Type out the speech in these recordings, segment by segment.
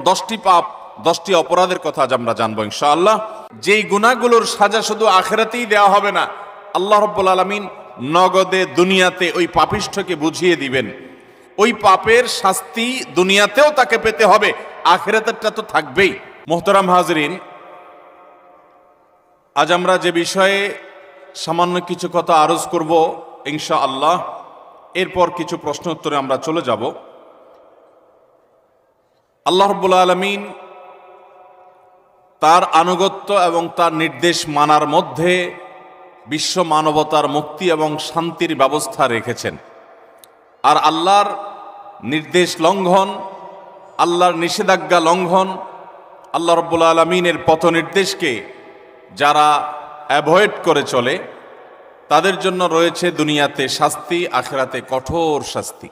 10টি পাপ 10টি অপরাধের কথা আজ আমরা জানবো ইনশাআল্লাহ। যেই গুনাহগুলোর সাজা শুধু আখিরাতেই দেওয়া হবে না, আল্লাহ রাব্বুল আলামিন নগদে দুনিয়াতে ওই পাপিষ্ঠকে বুঝিয়ে দিবেন। ওই পাপের শাস্তি দুনিয়াতেও তাকে পেতে হবে, আখিরাতেরটা তো থাকবেই। মুহতারাম হাজরিন, আজ আমরা যে বিষয়ে সামান্য কিছু কথা আরজ করব ইনশাআল্লাহ, এরপর কিছু প্রশ্ন উত্তরে আমরা চলে যাব। আল্লাহ রাব্বুল আলামিন তার আনুগত্য এবং তার নির্দেশ মানার মধ্যে বিশ্ব মানবতার মুক্তি এবং শান্তির ব্যবস্থা রেখেছেন। আর আল্লাহর নির্দেশ লঙ্ঘন, আল্লাহর নিষেধাজ্ঞা লঙ্ঘন, আল্লাহ রাব্বুল আলামিনের পথ নির্দেশকে যারা অ্যাভয়েড করে চলে তাদের জন্য রয়েছে দুনিয়াতে শাস্তি, আখিরাতে কঠোর শাস্তি।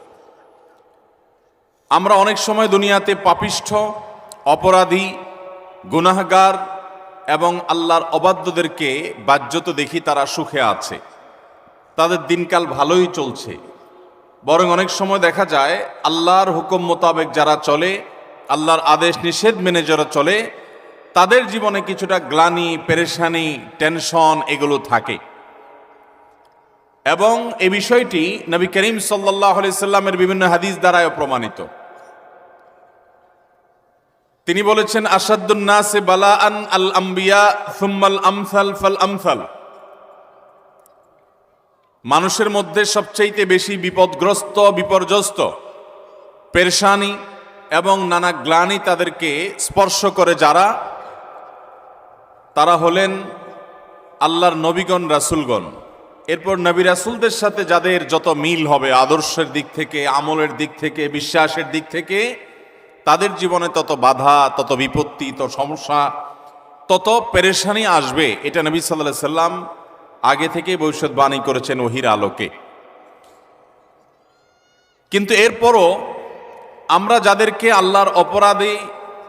আমরা অনেক সময় দুনিয়াতে পাপিষ্ঠ, অপরাধী, গুনাহগার এবং আল্লাহর অবাধ্যদেরকে বাহ্যত দেখি তারা সুখে আছে, তাদের দিনকাল ভালোই চলছে। বরং অনেক সময় দেখা যায় আল্লাহর হুকুম মোতাবেক যারা চলে, আল্লাহর আদেশ নিষেধ মেনে যারা চলে, তাদের জীবনে কিছুটা গ্লানি, পেরেশানি, টেনশন এগুলো থাকে। এবং এই বিষয়টি নবী করিম সাল্লাল্লাহু আলাইহি সাল্লামের বিভিন্ন হাদিস দ্বারাও প্রমাণিত। তিনি বলেছেন, আশাদ্দুন নাসি বালাআন আল আম্বিয়া সুম্মাল আমসাল ফাল আমসাল। মানুষের মধ্যে সবচাইতে বেশি বিপদগ্রস্ত, বিপর্যস্ত, পেরেশানি এবং নানা গ্লানি তাদেরকে স্পর্শ করে যারা, তারা হলেন আল্লাহর নবীগণ, রাসূলগণ। এরপর নবী রাসূলদের সাথে যাদের যত মিল হবে আদর্শের দিক থেকে, আমলের দিক থেকে, বিশ্বাসের দিক থেকে, তাদের জীবনে তত বাধা, তত বিপত্তি, তত সমস্যা, তত পেরেশানি আসবে। এটা নবী সাল্লাল্লাহু আলাইহি সাল্লাম আগে থেকে ভবিষ্যৎবাণী করেছেন ওহীর আলোকে। কিন্তু এরপরও আমরা যাদেরকে আল্লাহর অপরাধী,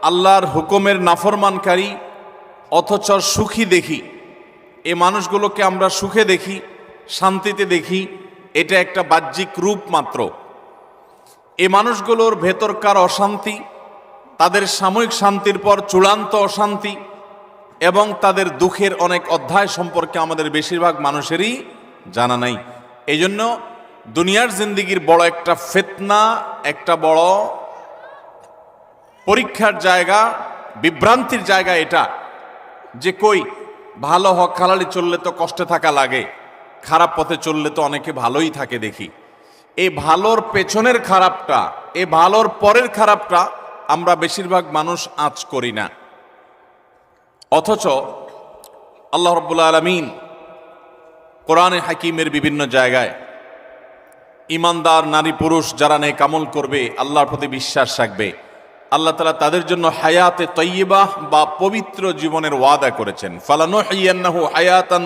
আল্লাহর হুকুমের নাফরমানকারী অথচ সুখী দেখি, এই মানুষগুলোকে আমরা সুখে দেখি, শান্তিতে দেখি, এটা একটা বাহ্যিক রূপ মাত্র। এই মানুষগুলোর ভেতরকার অশান্তি, তাদের সাময়িক শান্তির পর চূড়ান্ত অশান্তি এবং তাদের দুঃখের অনেক অধ্যায় সম্পর্কে আমাদের বেশিরভাগ মানুষেরই জানা নাই। এই জন্য দুনিয়ার জিন্দিগির বড় একটা ফিতনা, একটা বড় পরীক্ষার জায়গা, বিভ্রান্তির জায়গা এটা, যে কই ভালো হক হালালি চললে তো কষ্টে থাকা লাগে, খারাপ পথে চললে তো অনেকে ভালোই থাকে দেখি। এই ভালোর পেছনের খারাপটা, এই ভালোর পরের খারাপটা আমরা বেশিরভাগ মানুষ আঁচ করি না। অথচ আল্লাহ রাব্বুল আলামিন কোরআনে হাকিমের বিভিন্ন জায়গায় ইমানদার নারী পুরুষ যারা নেক আমল করবে, আল্লাহর প্রতি বিশ্বাস রাখবে, আল্লাহ তাআলা তাদের জন্য হায়াতে তাইয়্যিবাহ বা পবিত্র জীবনের ওয়াদা করেছেন। ফালানুহইয়ান্নাহু হায়াতান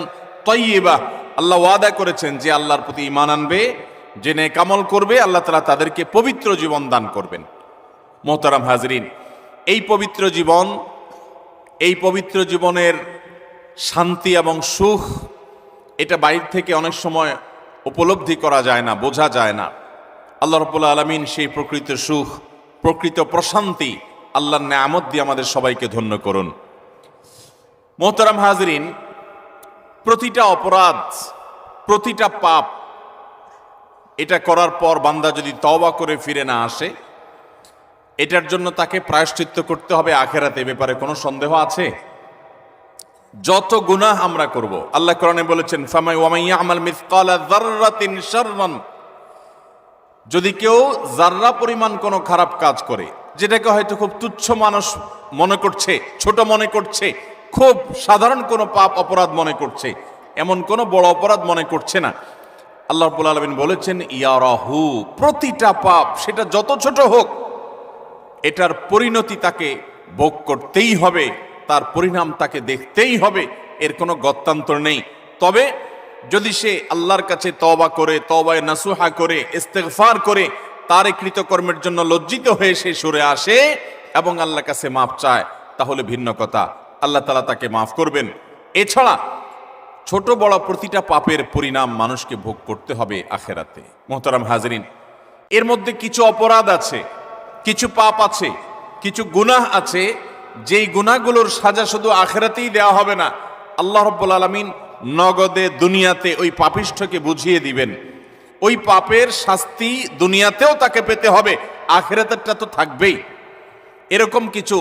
তাইয়্যিবাহ, আল্লাহ ওয়াদা করেছেন যে আল্লাহর প্রতি ঈমান আনবে, যে নেক আমল করবে, আল্লাহ তাআলা তাদেরকে পবিত্র জীবন দান করবেন। মুহতারাম হাজরিন, এই পবিত্র জীবন, এই পবিত্র জীবনের শান্তি এবং সুখ, এটা বাইরে থেকে অনেক সময় উপলব্ধি করা যায় না, বোঝা যায় না। আল্লাহ রাব্বুল আলামিন সেই প্রকৃত সুখ, প্রকৃত প্রশান্তি আল্লাহর নেয়ামত দিয়ে আমাদের সবাইকে ধন্য করুন। মুহতারাম হাজরিন, প্রতিটা অপরাধ, প্রতিটা পাপ, এটা করার পর বান্দা যদি তওবা করে ফিরে না আসে, এটার জন্য তাকে প্রায়শ্চিত্ত করতে হবে আখিরাতে। ব্যাপারে কোনো সন্দেহ আছে? যত গুনাহ আমরা করব, আল্লাহ কোরআনে বলেছেন, ওয়ামান ইয়ামাল মিসকালা যাররাতিন শাররান, যদি কেউ যাররা পরিমাণ কোনো খারাপ কাজ করে, যেটাকে হয়তো খুব তুচ্ছ মানুষ মনে করছে, ছোট মনে করছে, খুব সাধারণ কোনো পাপ অপরাধ মনে করছে, এমন কোনো বড় অপরাধ মনে করছে না, আল্লাহ রাব্বুল আলামিন বলেছেন ইয়ারাহু, প্রতিটা পাপ সেটা যত ছোট হোক, এটার পরিণতি তাকে ভোগ করতেই হবে, তার পরিণাম তাকে দেখতেই হবে, এর কোনো গত্যান্তর নেই। তবে যদি সে আল্লাহর কাছে তওবা করে, তওবায়ে নাসুহা করে, ইস্তিগফার করে, তার এই কৃতকর্মের জন্য লজ্জিত হয়ে সে সরে আসে এবং আল্লাহর কাছে মাফ চায়, তাহলে ভিন্ন কথা, আল্লাহ তাআলা তাকে মাফ করবেন। এছাড়া ছোট বড় প্রতিটা পাপের পরিণাম মানুষকে ভোগ করতে হবে আখিরাতে। মুহতারাম হাজরিন, এর মধ্যে কিছু অপরাধ আছে, কিছু পাপ আছে কিছু গুনাহ আছে যেই গুনাহগুলোর সাজা শুধু আখিরাতেই দেওয়া হবে না, আল্লাহ রাব্বুল আলামিন নগদে দুনিয়াতে ওই পাপিষ্ঠকে বুঝিয়ে দিবেন। ওই পাপের শাস্তি দুনিয়াতেও তাকে পেতে হবে, আখিরাতেরটা তো থাকবেই। এরকম কিছু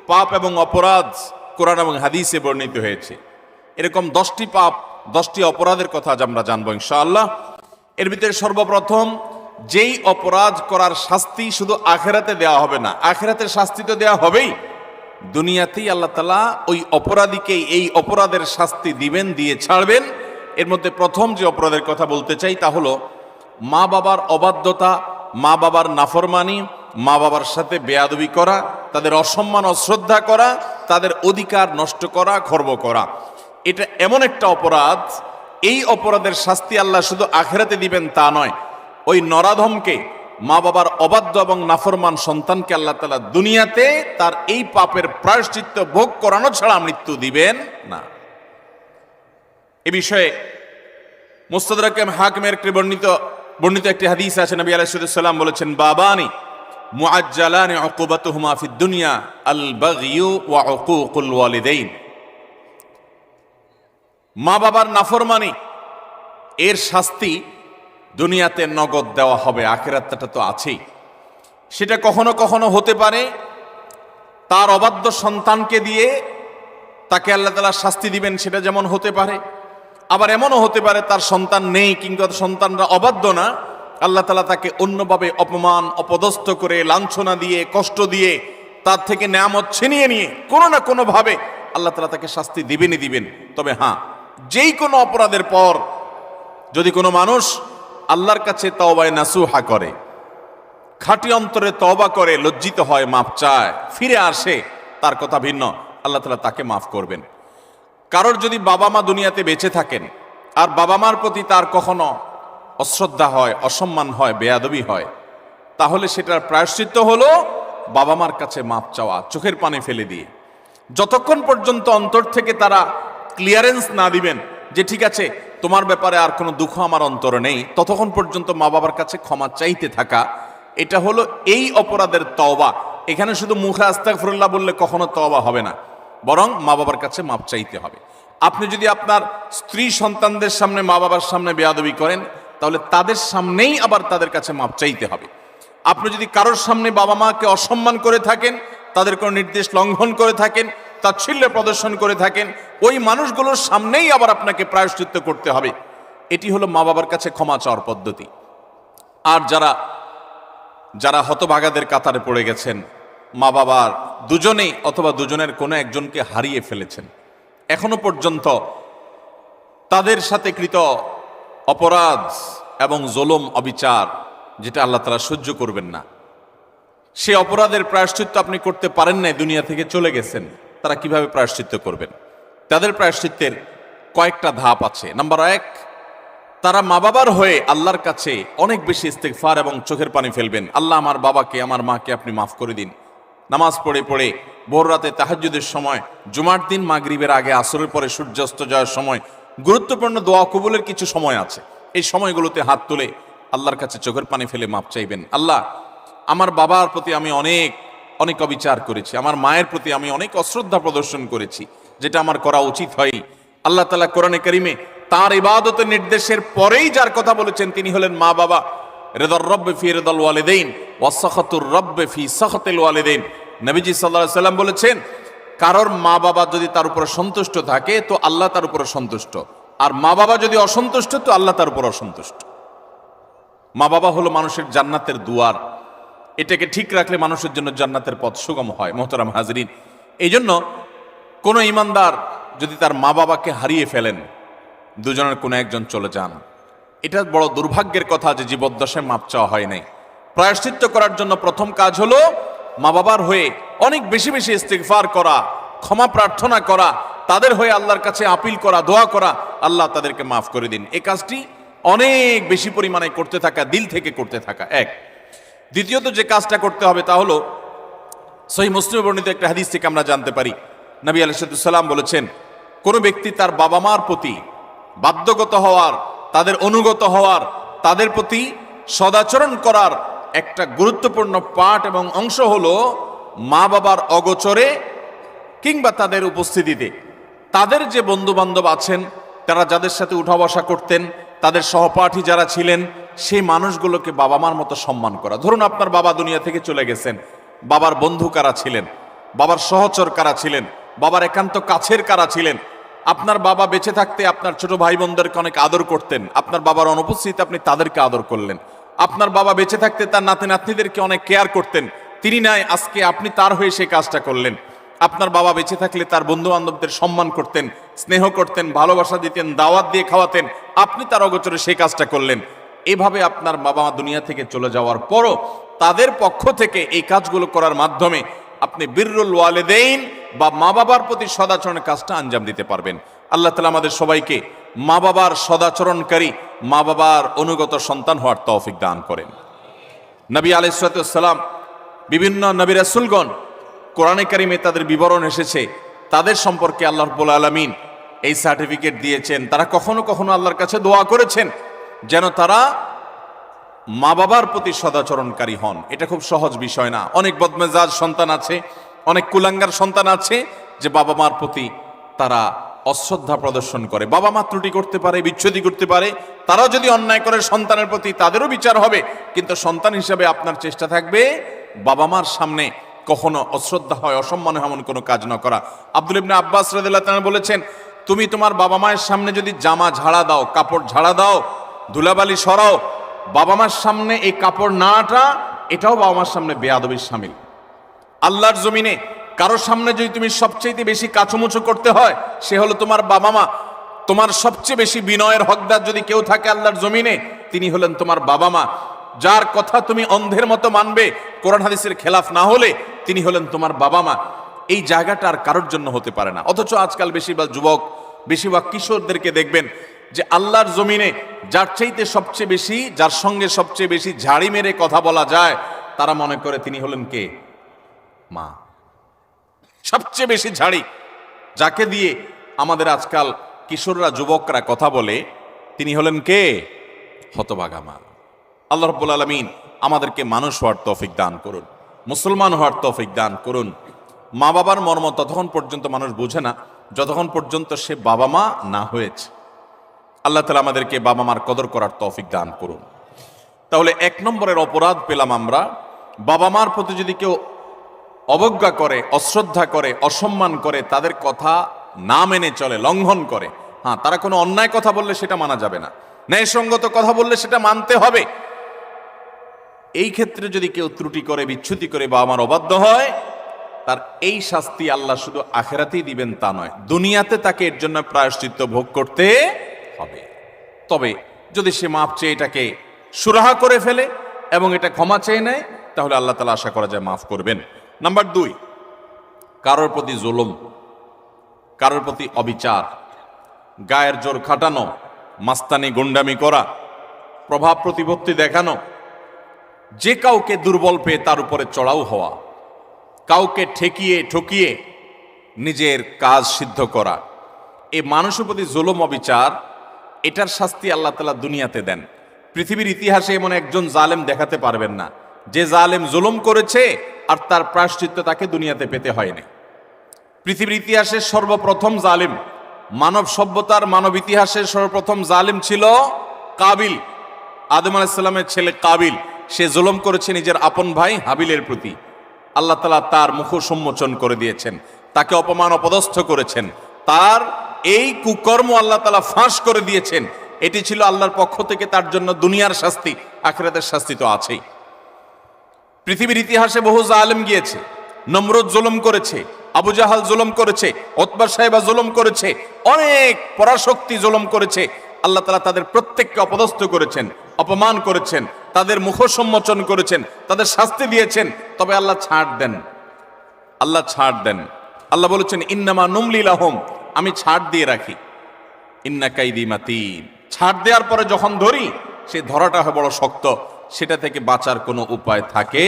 পাপ এবং অপরাধ কোরআন এবং হাদিসে বর্ণিত হয়েছে। এরকম 10টি পাপ 10টি অপরাধের কথা আজ আমরা জানবো ইনশাআল্লাহ। এর ভিতরে সর্বপ্রথম যেই অপরাধ করার শাস্তি শুধু আখিরাতে দেওয়া হবে না, আখিরাতের শাস্তি তো দেওয়া হবেই, দুনিয়াতেই আল্লাহ তাআলা ওই অপরাধীকে এই অপরাধের শাস্তি দিবেন, দিয়ে ছাড়বেন। এর মধ্যে প্রথম যে অপরাধের কথা বলতে চাই তা হলো মা বাবার অবাধ্যতা, মা বাবার নাফরমানি, মা বাবার সাথে বেয়াদবি করা, তাদের অসম্মান অশ্রদ্ধা করা, তাদের অধিকার নষ্ট করা, খর্ব করা। এটা এমন একটা অপরাধ, এই অপরাধের শাস্তি আল্লাহ শুধু আখিরাতে দিবেন তা নয়, ওই নরাধমকে, মা বাবার অবাধ্য এবং নাফরমান সন্তানকে আল্লাহ তাআলা দুনিয়াতে তার এই পাপের প্রায়শ্চিত্ত ভোগ করানো ছাড়া মৃত্যু দিবেন না। এ বিষয়ে মুস্তাদরাক হাকিমের বর্ণিত একটি হাদিস আছে। নবী আলাইহিস সালাম বলেছেন, বাবানি মুআজ্জালানি উকুবাতুহুমা ফিদ দুনিয়া আল বাগয়ু ওয়া উকুকুল ওয়ালিদাইন। মা বাবার নাফরমানি এর শাস্তি দুনিয়াতে নগদ দেওয়া হবে, আখিরাতটা তো আছেই। সেটা কখনো কখনো হতে পারে তার অবাধ্য সন্তানকে দিয়ে তাকে আল্লাহ তাআলা শাস্তি দিবেন, সেটা যেমন হতে পারে। আবার এমনও হতে পারে তার সন্তান নেই কিংবা সন্তানরা অবাধ্য না, আল্লাহ তাআলা তাকে অন্যভাবে অপমান অপদস্থ করে, লাঞ্ছনা দিয়ে, কষ্ট দিয়ে, তার থেকে নেয়ামত ছিনিয়ে নিয়ে কোনো না কোনো ভাবে আল্লাহ তাআলা তাকে শাস্তি দিবেনই দিবেন। তবে হ্যাঁ, যেই কোনো অপরাধের পর যদি কোনো মানুষ আল্লাহর কাছে তওবায়ে নাসুহা করে, খাঁটি অন্তরে তওবা করে, লজ্জিত হয়, মাপ চায়, ফিরে আসে, তার কথা ভিন্ন, আল্লাহ তাআলা তাকে মাফ করবেন। কারোর যদি বাবা মা দুনিয়াতে বেঁচে থাকেন আর বাবা মার প্রতি তার কখনো অশ্রদ্ধা হয়, অসম্মান হয়, বেয়াদবি হয়, তাহলে সেটার প্রায়শ্চিত্ত হলো বাবা মার কাছে মাপ চাওয়া, চোখের পানি ফেলে দিয়ে। যতক্ষণ পর্যন্ত অন্তর থেকে তারা ক্লিয়ারেন্স না দিবেন যে ঠিক আছে তোমার ব্যাপারে আর কোনো দুঃখ আমার অন্তরে নেই, ততক্ষণ পর্যন্ত মা বাবার কাছে ক্ষমা চাইতে থাকা, এটা হলো এই অপরাধের তওবা। এখানে শুধু মুখে আস্তাগফিরুল্লাহ বললে কখনো তওবা হবে না, বরং মা বাবার কাছে মাপ চাইতে হবে। আপনি যদি আপনার স্ত্রী সন্তানদের সামনে, মা বাবার সামনে বেয়াদবি করেন, তাহলে তাদের সামনেই আবার তাদের কাছে মাপ চাইতে হবে। আপনি যদি কারোর সামনে বাবা মাকে অসম্মান করে থাকেন, তাদের কোনো নির্দেশ লঙ্ঘন করে থাকেন, তাচ্ছিল্য প্রদর্শন করে থাকেন, ওই মানুষগুলোর সামনেই আবার আপনাকে প্রায়শ্চিত্ত করতে হবে। এটি হলো মা বাবার কাছে ক্ষমা চাওয়ার পদ্ধতি। আর যারা হতভাগাদের কাতারে পড়ে গেছেন, মা বাবার দুজনেই অথবা দুজনের কোনো একজনকে হারিয়ে ফেলেছেন, এখনো পর্যন্ত তাদের সাথে কৃত অপরাধ এবং জুলুম, অবিচার, যেটা আল্লাহ তাআলা সহ্য করবেন না, সে অপরাধের প্রায়শ্চিত্ত আপনি করতে পারেন নাই, দুনিয়া থেকে চলে গেছেন, তারা কিভাবে প্রায়শ্চিত্ত করবেন? তাদের প্রায়শ্চিত্তের কয়েকটা ধাপ আছে। নাম্বার 1, তারা মা বাবার হয়ে আল্লাহর কাছে অনেক বেশি ইস্তেগফার এবং চোখের পানি ফেলবেন। আল্লাহ, আমার বাবাকে, আমার মাকে আপনি মাফ করে দিন। নামাজ পড়ে পড়ে ভোর রাতে তাহাজ্জুদের সময়, জুমার দিন মাগরিবের আগে, আসরের পরে সূর্যাস্ত যাওয়ার সময়, গুরুত্বপূর্ণ দোয়া কবুলের কিছু সময় আছে, এই সময়গুলোতে হাত তুলে আল্লাহর কাছে চোখের পানি ফেলে মাপ চাইবেন। আল্লাহ, আমার বাবার প্রতি আমি অনেক অবিচার করেছি, আমার মায়ের প্রতি আমি অনেক অশ্রদ্ধা প্রদর্শন করেছি, যেটা আমার করা উচিত হয়নি। আল্লাহ তাআলা কোরআনে কারিমে তার ইবাদতের নির্দেশের পরেই যার কথা বলেছেন তিনি হলেন মা বাবা। রিদার রব্বি ফি রিদাল ওয়ালিদাইন ওয়া সাখাতুর রব্বি ফি সাখাতিল ওয়ালিদাইন। নবীজি সাল্লাল্লাহু আলাইহি সাল্লাম বলেছেন, কারোর মা বাবা যদি তার উপরে সন্তুষ্ট থাকে তো আল্লাহ তার উপরে সন্তুষ্ট, আর মা বাবা যদি অসন্তুষ্ট তো আল্লাহ তার উপর অসন্তুষ্ট। মা বাবা হলো মানুষের জান্নাতের দুয়ার, এটাকে ঠিক রাখলে মানুষের জন্য জান্নাতের পথ সুগম হয়। মোহতারাম হাজরিন, এই জন্য কোনো ইমানদার যদি তার মা বাবাকে হারিয়ে ফেলেন, দুজনের কোনো একজন চলে যান, এটা বড় দুর্ভাগ্যের কথা যে জীবদ্দশায় মাপ চাওয়া হয় নাই। প্রায়শ্চিত্ত করার জন্য প্রথম কাজ হলো মা বাবার হয়ে অনেক বেশি বেশি ইস্তিগফার করা, ক্ষমা প্রার্থনা করা, তাদের হয়ে আল্লাহর কাছে আপিল করা, দোয়া করা, আল্লাহ তাদেরকে মাফ করে দিন। এই কাজটি অনেক বেশি পরিমাণে করতে থাকা, দিল থেকে করতে থাকা এক। দ্বিতীয়ত যে কাজটা করতে হবে তা হলো সহিহ মুসলিমে বর্ণিত একটা হাদিস থেকে আমরা জানতে পারি, নবী আলাইহিস সালাম বলেছেন, কোন ব্যক্তি তার বাবা মার প্রতি বাধ্যগত হওয়ার, তাদের অনুগত হওয়ার, তাদের প্রতি সদাচরণ করার একটা গুরুত্বপূর্ণ পার্ট এবং অংশ হলো মা বাবার অগোচরে কিংবা তাদের উপস্থিতিতে তাদের যে বন্ধু বান্ধব আছেন, তারা যাদের সাথে উঠা বসা করতেন, তাদের সহপাঠী যারা ছিলেন, সেই মানুষগুলোকে বাবা মার মতো সম্মান করা। ধরুন আপনার বাবা দুনিয়া থেকে চলে গেছেন, বাবার বন্ধু কারা ছিলেন, বাবার সহচর কারা ছিলেন, বাবার একান্ত কাছের কারা ছিলেন। আপনার বাবা বেঁচে থাকতে আপনার ছোট ভাই বোনদেরকে অনেক আদর করতেন, আপনার বাবার অনুপস্থিতিতে আপনি তাদেরকে আদর করলেন। আপনার বাবা বেঁচে থাকতে তার নাতি নাতনিদেরকে অনেক কেয়ার করতেন, তিনি নাই, আজকে আপনি তার হয়ে সেই কাজটা করলেন। আপনার বাবা বেঁচে থাকলে তার বন্ধু বান্ধবদের সম্মান করতেন, স্নেহ করতেন, ভালোবাসা দিতেন, দাওয়াত দিয়ে খাওয়াতেন, আপনি তার অগোচরে সেই কাজটা করলেন। এভাবে আপনার বাবা মা দুনিয়া থেকে চলে যাওয়ার পরও তাদের পক্ষ থেকে এই কাজগুলো করার মাধ্যমে আপনি বিররুল ওয়ালিদাইন বা মা বাবার প্রতি সদাচরণের কাজটা আঞ্জাম দিতে পারবেন। আল্লাহ তাআলা আমাদের সবাইকে মা বাবার সদাচরণকারী, মা বাবার অনুগত সন্তান হওয়ার তৌফিক দান করেন। নবী আলাইহিস সালাম, বিভিন্ন নবী রাসূলগণ কোরআনে কারিমে তাদের বিবরণ এসেছে, তাদের সম্পর্কে আল্লাহ রাব্বুল আলামিন এই সার্টিফিকেট দিয়েছেন। তারা কখনো কখনো আল্লাহর কাছে দোয়া করেছেন যেন তারা মা বাবার প্রতি সদাচরণকারী হন। এটা খুব সহজ বিষয় না। অনেক বদমেজাজ সন্তান আছে, অনেক কুলাঙ্গার সন্তান আছে যে বাবা মার প্রতি তারা অশ্রদ্ধা প্রদর্শন করে। বাবা মা ত্রুটি করতে পারে, বিচ্ছুতি করতে পারে, তারাও যদি অন্যায় করে সন্তানের প্রতি তাদেরও বিচার হবে, কিন্তু সন্তান হিসাবে আপনার চেষ্টা থাকবে বাবা মার সামনে কখনো অশ্রদ্ধা হয়, অসম্মান এমন কোনো কাজ না করা। আব্দুল ইবনে আব্বাস রাদিয়াল্লাহু তাআলা বলেছেন, তুমি তোমার বাবা মায়ের সামনে যদি জামা ঝাড়া দাও, কাপড় ঝাড়া দাও, ধুলাবালি সরাও, বাবা মার সামনে এই কাপড় নাটা, এটাও বাবা মার সামনে বেয়াদবির শামিল। আল্লাহর জমিনে কারোর সামনে যদি তুমি সবচেয়ে বেশি কাচুমুচু করতে হয়, সে হলো তোমার বাবা মা। তোমার সবচেয়ে বেশি বিনয়ের হকদার যদি কেউ থাকে আল্লাহর জমিনে, তিনি হলেন তোমার বাবা মা। যার কথা তুমি অন্ধের মতো মানবে, কোরআন হাদিসের খেলাফ না হলে, তিনি হলেন তোমার বাবা মা। এই জায়গাটা আর কারোর জন্য হতে পারে না। অথচ আজকাল বেশিরভাগ যুবক, বেশিরভাগ কিশোরদেরকে দেখবেন যে আল্লাহর জমিনে যার চাইতে সবচেয়ে বেশি, যার সঙ্গে সবচেয়ে বেশি ঝাড়ি মেরে কথা বলা যায়, তারা মনে করে তিনি হলেন কে? মা। সবচেয়ে বেশি ঝাড়ি যাকে দিয়ে আমাদের আজকাল কিশোররা, যুবকরা কথা বলে, তিনি হলেন কে? হতভাগা মা। আল্লাহ রাব্বুল আলামিন আমাদেরকে মানুষ হওয়ার তৌফিক দান করুন, মুসলমান হওয়ার তৌফিক দান করুন। মা বাবার মর্ম ততক্ষণ পর্যন্ত মানুষ বোঝে না যতক্ষণ পর্যন্ত সে বাবা মা না হয়েছে। আল্লাহ তাআলা আমাদেরকে বাবা মার কদর করার তৌফিক দান করুন। তাহলে এক নম্বরের অপরাধ পেলাম আমরা, বাবা মার প্রতি যদি কেউ অবজ্ঞা করে, অশ্রদ্ধা করে, অসম্মান করে, তাদের কথা না মেনে চলে, লঙ্ঘন করে। হ্যাঁ, তারা কোনো অন্যায় কথা বললে সেটা মানা যাবে না, ন্যায়সঙ্গত কথা বললে সেটা মানতে হবে। এই ক্ষেত্রে যদি কেউ ত্রুটি করে, বিচ্যুতি করে, বাবা মার অবাধ্য হয়, তার এই শাস্তি আল্লাহ শুধু আখিরাতেই দিবেন তা নয়, দুনিয়াতে তাকে এর জন্য প্রায়শ্চিত্ত ভোগ করতে হবে। তবে যদি সে মাপ চেয়ে এটাকে সুরাহা করে ফেলে এবং এটা ক্ষমা চেয়ে নেয়, তাহলে আল্লাহ তাআলা আশা করা যায় মাফ করবেন। নাম্বার 2, কারোর প্রতি জুলুম, কারোর প্রতি অবিচার, গায়ের জোর খাটানো, মাস্তানি গুন্ডামি করা, প্রভাব প্রতিপত্তি দেখানো, যে কাউকে দুর্বল পেয়ে তার উপরে চড়াও হওয়া, কাউকে ঠকিয়ে নিজের কাজ সিদ্ধ করা, এই মানুষের প্রতি জুলুম, অবিচার, এটার শাস্তি আল্লাহ তাআলা দুনিয়াতে দেন। পৃথিবীর ইতিহাসে এমন একজন জালেম দেখাতে পারবেন না যে জালেম জুলুম করেছে আর তার প্রায়শ্চিত্ত তাকে দুনিয়াতে পেতে হয়নি। পৃথিবীর ইতিহাসের সর্বপ্রথম জালেম, মানব সভ্যতার, মানব ইতিহাসের সর্বপ্রথম জালেম ছিল কাবিল, আদম আলাইহিস সালামের ছেলে কাবিল। সে জুলুম করেছে নিজের আপন ভাই হাবিলের প্রতি। আল্লাহ তাআলা তার মুখ সম্মোচন করে দিয়েছেন, তাকে অপমান অপদস্থ করেছেন, তার এই কুকর্ম আল্লাহ তাআলা ফাঁস করে দিয়েছেন। এটি ছিল আল্লাহর পক্ষ থেকে তার জন্য দুনিয়ার শাস্তি, আখিরাতের শাস্তি তো আছেই। পৃথিবীর ইতিহাসে বহু জালেম গিয়েছে, নমরুদ জুলুম করেছে, আবু জাহাল জুলুম করেছে, উতবা সাহেবা জুলুম করেছে, অনেক পরাশক্তি জুলুম করেছে। আল্লাহ তাআলা তাদের প্রত্যেককে অপদস্থ করেছেন, অপমান করেছেন, তাদের মুখ সম্মোচন করেছেন, তাদের শাস্তি দিয়েছেন। তবে আল্লাহ ছাড় দেন, আল্লাহ ছাড় দেন। আল্লাহ বলেছেন ইন্নামা নুমলি লাহুম, আমি ছাড় দিয়ে রাখি, ইন্না কাইদি মাতিন। ছাড় দেওয়ার পরে যখন ধরি, সেই ধরাটা হয় বড় শক্ত, সেটা থেকে বাঁচার কোনো উপায় থাকে।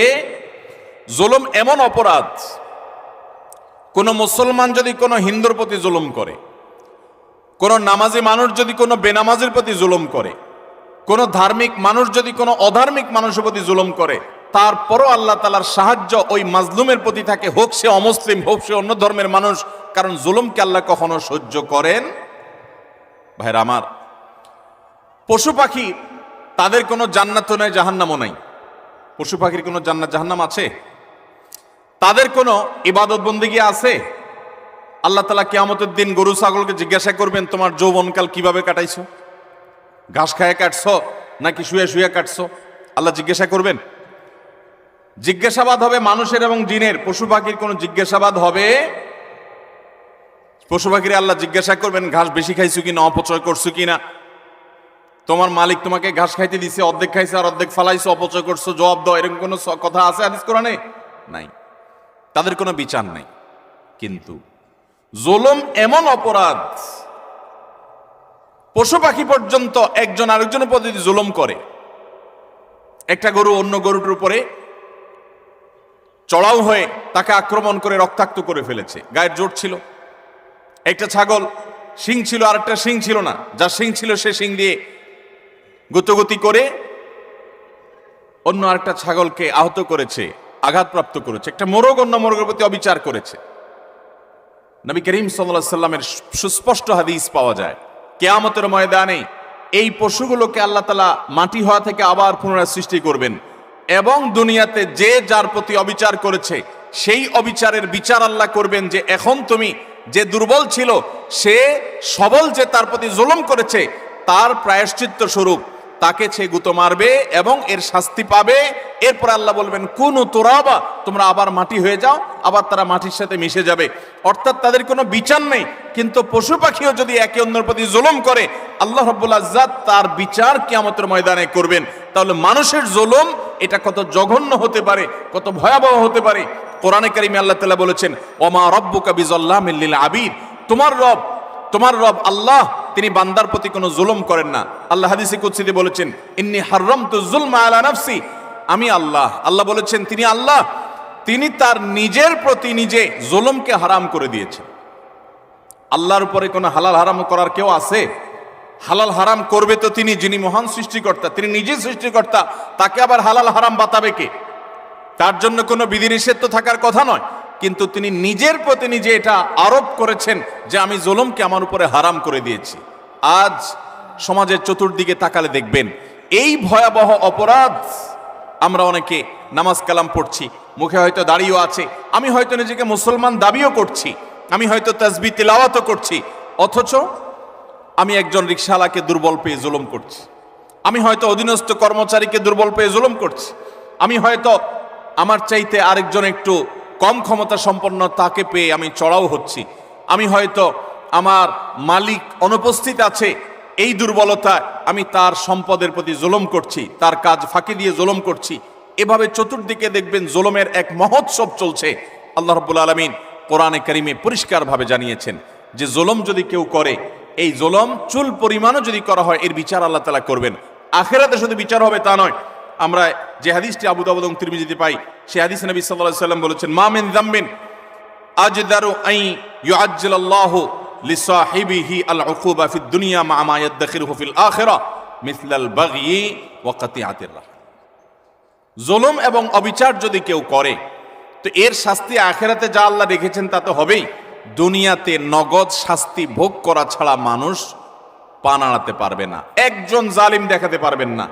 জুলুম এমন অপরাধ, কোন মুসলমান যদি কোনো হিন্দুর প্রতি জুলুম করে, কোন নামাজি মানুষ যদি কোনো বেনামাজির প্রতি জুলুম করে, কোন ধার্মিক মানুষ যদি কোনো অধার্মিক মানুষের প্রতি জুলুম করে, তারপরও আল্লাহ তাআলার সাহায্য ওই মাজলুমের প্রতি থাকে, হোক সে অমুসলিম, হোক সে অন্য ধর্মের মানুষ, কারণ জুলুমকে আল্লাহ কখনো সহ্য করেন। ভাইরা আমার, পশু পাখি তাদের কোনো জান্নাতও নাই, জাহান্নামও নাই। পশু পাখির কোনো জান্নাত জাহান্নাম আছে? তাদের কোনো ইবাদত বন্দেগী আছে? আল্লাহ তাআলা কিয়ামতের দিন গরু ছাগলকে জিজ্ঞাসা করবেন, তোমার যৌবনকাল কিভাবে কাটাইছো? ঘাস খায় কাটছো নাকি শুয়ে শুয়ে কাটছো? আল্লাহ জিজ্ঞাসা করবেন। জিজ্ঞাসাবাদ হবে মানুষের এবং জিনের। পশু পাখির কোনো জিজ্ঞাসাবাদ হবে? পশু পাখির আল্লাহ জিজ্ঞাসা করবেন, ঘাস বেশি খাইছো কিনা, অপচয় করছো কিনা? তোমার মালিক তোমাকে ঘাস খাইতে দিছে, অর্ধেক খাইছে আর অর্ধেক ফালাইছো, অপচয় করছো, জবাব দাও। এরকম কোনো কথা আছে হাদিস কোরআনে? নাই। তাদের কোনো বিচার নাই। কিন্তু জুলুম এমন অপরাধ, পশু পাখি পর্যন্ত একজন আরেকজনের প্রতি জুলুম করে। একটা গরু অন্য গরুটার উপরে চড়াও হয়ে তাকে আক্রমণ করে রক্তাক্ত করে ফেলেছে, গায়ের জোর ছিল। একটা ছাগল শিং ছিল, আর একটা শিং ছিল না, যার শিং ছিল সে শিং দিয়ে গুতগুতি করে অন্য আরেকটা ছাগলকে আহত করেছে, আঘাতপ্রাপ্ত করেছে। একটা মোরগ অন্য মোরগের প্রতি অবিচার করেছে। নবী করিম সাল্লাল্লাহু আলাইহি সাল্লামের সুস্পষ্ট হাদিস পাওয়া যায়, কিয়ামতের ময়দানে এই পশুগুলোকে আল্লাহ তাআলা মাটি হওয়া থেকে আবার পুনরায় সৃষ্টি করবেন এবং দুনিয়াতে যে যার প্রতি অবিচার করেছে সেই অবিচারের বিচার আল্লাহ করবেন। যে এখন তুমি, যে দুর্বল ছিল সে সবল যে তার প্রতি জুলুম করেছে, তার প্রায়শ্চিত্ত স্বরূপ তাকে সে গুঁতো মারবে এবং এর শাস্তি পাবে। এরপর আল্লাহ বলবেন, কুনু তুরাবা, তোমরা আবার মাটি হয়ে যাও, আবার তারা মাটির সাথে মিশে যাবে। অর্থাৎ তাদের কোনো বিচার নেই। কিন্তু পশু পাখিও যদি একে অন্যের প্রতি জুলুম করে, আল্লাহ রাব্বুল ইজ্জত তার বিচার কিয়ামতের ময়দানে করবেন। তাহলে মানুষের জুলুম এটা কত জঘন্য হতে পারে, কত ভয়াবহ হতে পারে। কোরআনে কারিমে আল্লাহ তাআলা বলেছেন, ওমা রব্বুকা বিযাল্লামিল লিল আবিদ, তোমার রব আল্লাহ তিনি বান্দার প্রতি কোনো জুলুম করেন না। আল্লাহ হাদিসে কুদসিতে বলেছেন, ইন্নী হারামতু যুলমা আলা নাফসি, আমি আল্লাহ বলেছেন তিনি আল্লাহ, তিনি তার নিজের প্রতি নিজে জুলুমকে হারাম করে দিয়েছেন। আল্লাহর উপরে কোনো হালাল হারাম করার কেউ আছে? হালাল হারাম করবে তো তিনি, যিনি মহান সৃষ্টিকর্তা, তিনি নিজে সৃষ্টিকর্তা, তাকে আবার হালাল হারাম বাতাবে কে? তার জন্য কোনো বিধিনিষেধ তো থাকার কথা নয়, কিন্তু তিনি নিজের প্রতি নিজে এটা আরোপ করেছেন যে আমি জুলুমকে আমার উপরে হারাম করে দিয়েছি। আজ সমাজের চতুর্দিকে তাকালে দেখবেন এই ভয়াবহ অপরাধ। আমরা অনেকে নামাজ কালাম পড়ছি, মুখে হয়তো দাড়িও আছে, আমি হয়তো নিজেকে মুসলমান দাবিও করছি, আমি হয়তো তাসবিহ তিলাওয়াতও করছি, অথচ আমি একজন রিকশাওয়ালাকে দুর্বল পেয়ে জুলুম করছি, আমি হয়তো অধীনস্থ কর্মচারীকে দুর্বল পেয়ে জুলুম করছি, আমি হয়তো আমার চাইতে আরেকজন একটু কম ক্ষমতা সম্পন্ন তাকে পেয়ে আমি চড়াও হচ্ছি, আমি হয়তো আমার মালিক অনুপস্থিত আছে এই দুর্বলতায় আমি তার সম্পদের প্রতি জুলুম করছি, তার কাজ ফাঁকি দিয়ে জুলুম করছি। এভাবে চতুর্দিকে দেখবেন জুলুমের এক মহোৎসব চলছে। আল্লাহ রাব্বুল আলামিন কোরআনে কারিমে পরিষ্কারভাবে জানিয়েছেন যে জুলুম যদি কেউ করে, এই জুলুম চুল পরিমাণও যদি করা হয়, এর বিচার আল্লাহ তাআলা করবেন। আখিরাতে শুধু বিচার হবে তা নয়। আমরা যে হাদিসটি আবু দাউদ এবং তিরমিজিতে পাই, সেই হাদিসে নবী সাল্লাল্লাহু আলাইহি ওয়াসাল্লাম বলেছেন, মা মিন যামবিন আজদারু আন ইউআজ্জিলাল্লাহু লিসাহিবিহি আল উকুবা ফিদ দুনিয়া মা মা ইয়াদখিরুহু ফিল আখিরাহ মিসলাল বাগয়ি ওয়া কাতিআতির রাহম। জুলুম এবং অবিচার যদি কেউ করে, তো এর শাস্তি আখিরাতে যা আল্লাহ রেখেছেন তা তো হবেই, দুনিয়াতে নগদ শাস্তি ভোগ করা ছাড়া মানুষ পা নাড়াতে পারবে না। একজন জালিম দেখাতে পারবেন না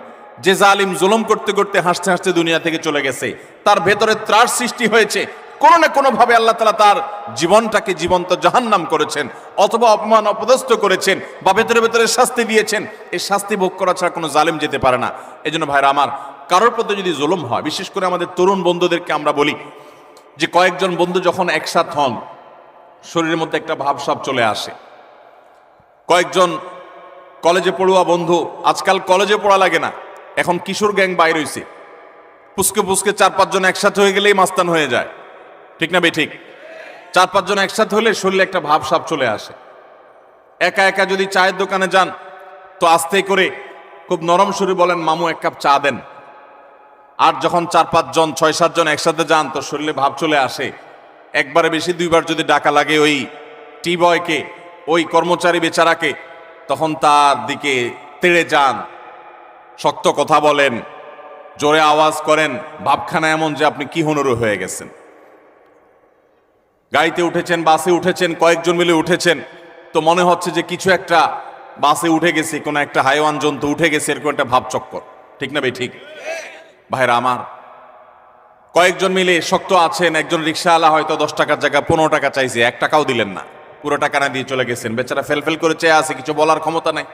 যে জালিম জুলুম করতে করতে হাসতে হাসতে দুনিয়া থেকে চলে গেছে, তার ভেতরে ত্রাস সৃষ্টি হয়েছে, কোনো না কোনো ভাবে আল্লাহ তাআলা তার জীবনটাকে জীবন্ত জাহান্নাম করেছেন, অথবা অপমান অপদস্থ করেছেন, বা ভেতরে ভেতরে শাস্তি দিয়েছেন। এই শাস্তি ভোগ করা ছাড়া কোনো জালিম যেতে পারে না। এই জন্য ভাইরা আমার, কারোর প্রতি যদি জুলুম হয়, বিশেষ করে আমাদের তরুণ বন্ধুদেরকে আমরা বলি যে কয়েকজন বন্ধু যখন একসাথ হন, শরীরের মধ্যে একটা ভাবসাব চলে আসে। কয়েকজন কলেজে পড়ুয়া বন্ধু, আজকাল কলেজে পড়া লাগে না, এখন কিশোর গ্যাং বাইর হইছে, পুস্কে পুস্কে 4-5 জন একসাথে হয়ে গেলেই মাস্তান হয়ে যায়, ঠিক না বেঠিক? 4-5 জন একসাথে হলে শরীরে একটা ভাবসাব চলে আসে। একা একা যদি চায়ের দোকানে যান, তো আস্তে করে খুব নরম সুরে বলেন, মামু 1 কাপ চা দেন। আর যখন 4-5 জন 6-7 জন একসাথে যান, তো শরীরে ভাব চলে আসে। একবারে বেশি 2বার যদি ডাকা লাগে ওই টি বয়কে, ওই কর্মচারী বেচারাকে, তখন তার দিকে তেড়ে যান, শক্ত কথা বলেন, জোরে আওয়াজ করেন, ভাবখানা এমন যে আপনি কি হুনুরু হয়ে গেছেন। গাড়িতে উঠেছেন, বাসে উঠেছেন, কয়েকজন মিলে উঠেছেন, তো মনে হচ্ছে যে কিছু একটা বাসে উঠে গেছে, কোনো একটা হাইওয়ান জন্তু উঠে গেছে, এরকম একটা ভাব চক্কর, ঠিক না ভাই? ঠিক ভাইরা আমার, কয়েকজন মিলে শক্ত আছেন, একজন রিক্সাওয়ালা হয়তো 10 টাকার জায়গা 15 টাকা চাইছে, 1 টাকাও দিলেন না, পুরো টাকা না দিয়ে চলে গেছেন, বেচারা ফেল করে চেয়ে আছে, কিছু বলার ক্ষমতা নাই।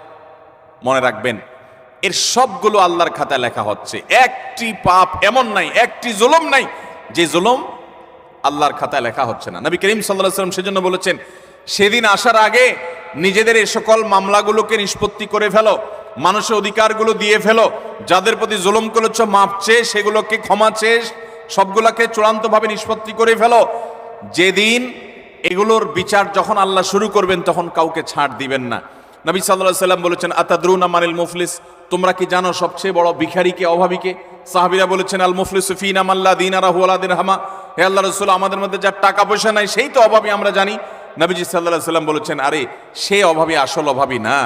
মনে রাখবেন, এর সবগুলো আল্লাহর খাতায় লেখা হচ্ছে। একটি পাপ এমন নাই, একটি জুলুম নাই যে জুলুম আল্লাহর খাতায় লেখা হচ্ছে না। নবী করিম সাল্লাল্লাহু আলাইহি ওয়াসাল্লাম সেজন্য বলেছেন, সেদিন আসার আগে নিজেদের এই সকল মামলাগুলোকে নিষ্পত্তি করে ফেলো, মানুষের অধিকারগুলো দিয়ে ফেলো, যাদের প্রতি জুলুম করেছ মাপ চেয়ে সেগুলোকে ক্ষমা চেয়ে সবগুলোকে চূড়ান্তভাবে নিষ্পত্তি করে ফেলো। যেদিন এগুলোর বিচার যখন আল্লাহ শুরু করবেন তখন কাউকে ছাড় দিবেন না। নবী সাল্লাল্লাহু আলাইহি ওয়াসাল্লাম বলেছেন, আতাদরুনা মানিল মুফলিস, তোমরা কি জানো সবচেয়ে বড় ভিখারিকে, অভাবীকে? সাহাবীরা বলেছেন, আল মুফলিসু ফিনা মান লা দিনারাহু ওয়া লা দিরহামা। হে আল্লাহর রাসূল, আমাদের মধ্যে যার টাকা পয়সা নাই সেই তো অভাবী, আমরা জানি। নবীজি সাল্লাল্লাহু আলাইহি ওয়াসাল্লাম বলেছেন, আরে সে অভাবী, আসল অভাবী না।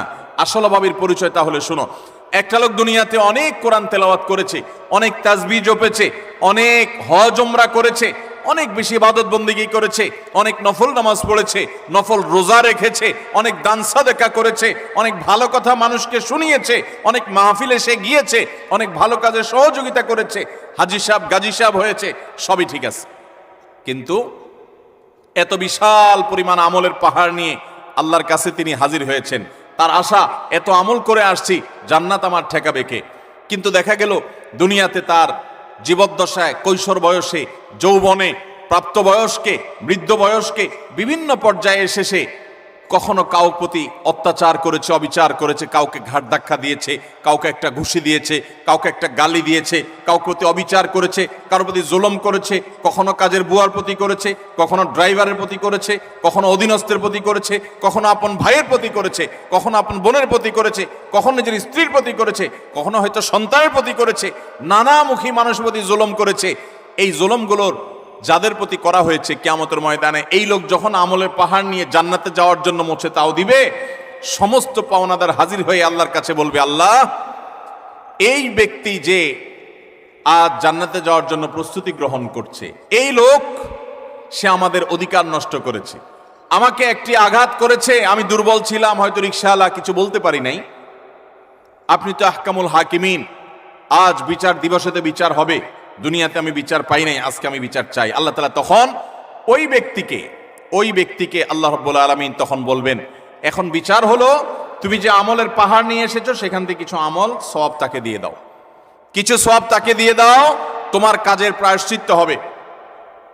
আসল অভাবীর পরিচয় তাহলে শুনো। একটা লোক দুনিয়াতে অনেক কোরআন তেলাওয়াত করেছে, অনেক তাসবিহ জপেছে, অনেক হজ উমরা করেছে, অনেক বেশি ইবাদত বন্দেগী করেছে, অনেক নফল নামাজ পড়েছে, নফল রোজা রেখেছে, অনেক দান সাদেকা করেছে, অনেক ভালো কথা মানুষকে শুনিয়েছে, অনেক মাহফিলে সে গিয়েছে, অনেক ভালো কাজে সহযোগিতা করেছে, হাজী সাহেব গাজী সাহেব হয়েছে, সবই ঠিক আছে। কিন্তু এত বিশাল পরিমাণ আমলের পাহাড় নিয়ে আল্লাহর কাছে তিনি হাজির হয়েছেন। তার আশা, এত আমল করে আসছি, জান্নাত আমার ঠেকাবে কে? কিন্তু দেখা গেল দুনিয়াতে তার জীবদ্দশায়, কৈশোর বয়সে, যৌবনে, প্রাপ্তবয়স্কে, বৃদ্ধ বয়স্কে, বিভিন্ন পর্যায়ে এসে কখনো কাউ প্রতি অত্যাচার করেছে, অবিচার করেছে, কাউকে ঘাট ধাক্কা দিয়েছে, কাউকে একটা ঘুষি দিয়েছে, কাউকে একটা গালি দিয়েছে, কাউকে প্রতি অবিচার করেছে, কারোর প্রতি জুলুম করেছে, কখনো কাজের বুয়ার প্রতি করেছে, কখনো ড্রাইভারের প্রতি করেছে, কখনো অধীনস্থের প্রতি করেছে, কখনো আপন ভাইয়ের প্রতি করেছে, কখনো আপন বোনের প্রতি করেছে, কখনো নিজের স্ত্রীর প্রতি করেছে, কখনো হয়তো সন্তানের প্রতি করেছে, নানামুখী মানুষের প্রতি জুলুম করেছে। এই জুলুমগুলোর যাদের প্রতি করা হয়েছে, কিয়ামতের ময়দানে এই লোক যখন আমলের পাহাড় নিয়ে জান্নাতে যাওয়ার জন্য মোছে তাও দিবে, সমস্ত পাওনাদার হাজির হয়ে আল্লাহর কাছে বলবে, আল্লাহ, এই ব্যক্তি যে আজ জান্নাতে যাওয়ার জন্য প্রস্তুতি গ্রহণ করছে, এই লোক সে আমাদের অধিকার নষ্ট করেছে, আমাকে একটি আঘাত করেছে, আমি দুর্বল ছিলাম, হয়তো রিকশাওয়ালা, কিছু বলতে পারি নাই। আপনি তো আহকামুল হাকিমিন, আজ বিচার দিবসেতে বিচার হবে, দুনিয়াতে আমি বিচার পাই নাই, আজকে আমি বিচার চাই। আল্লাহ তাআলা তখন ওই ব্যক্তিকে আল্লাহ রাব্বুল আলামিন তখন বলবেন, এখন বিচার হলো, তুমি যে আমলের পাহাড় নিয়ে এসেছো সেখান থেকে কিছু আমল সওয়াব তাকে দিয়ে দাও, কিছু সওয়াব তাকে দিয়ে দাও, তোমার কাজের প্রায়শ্চিত্ত হবে।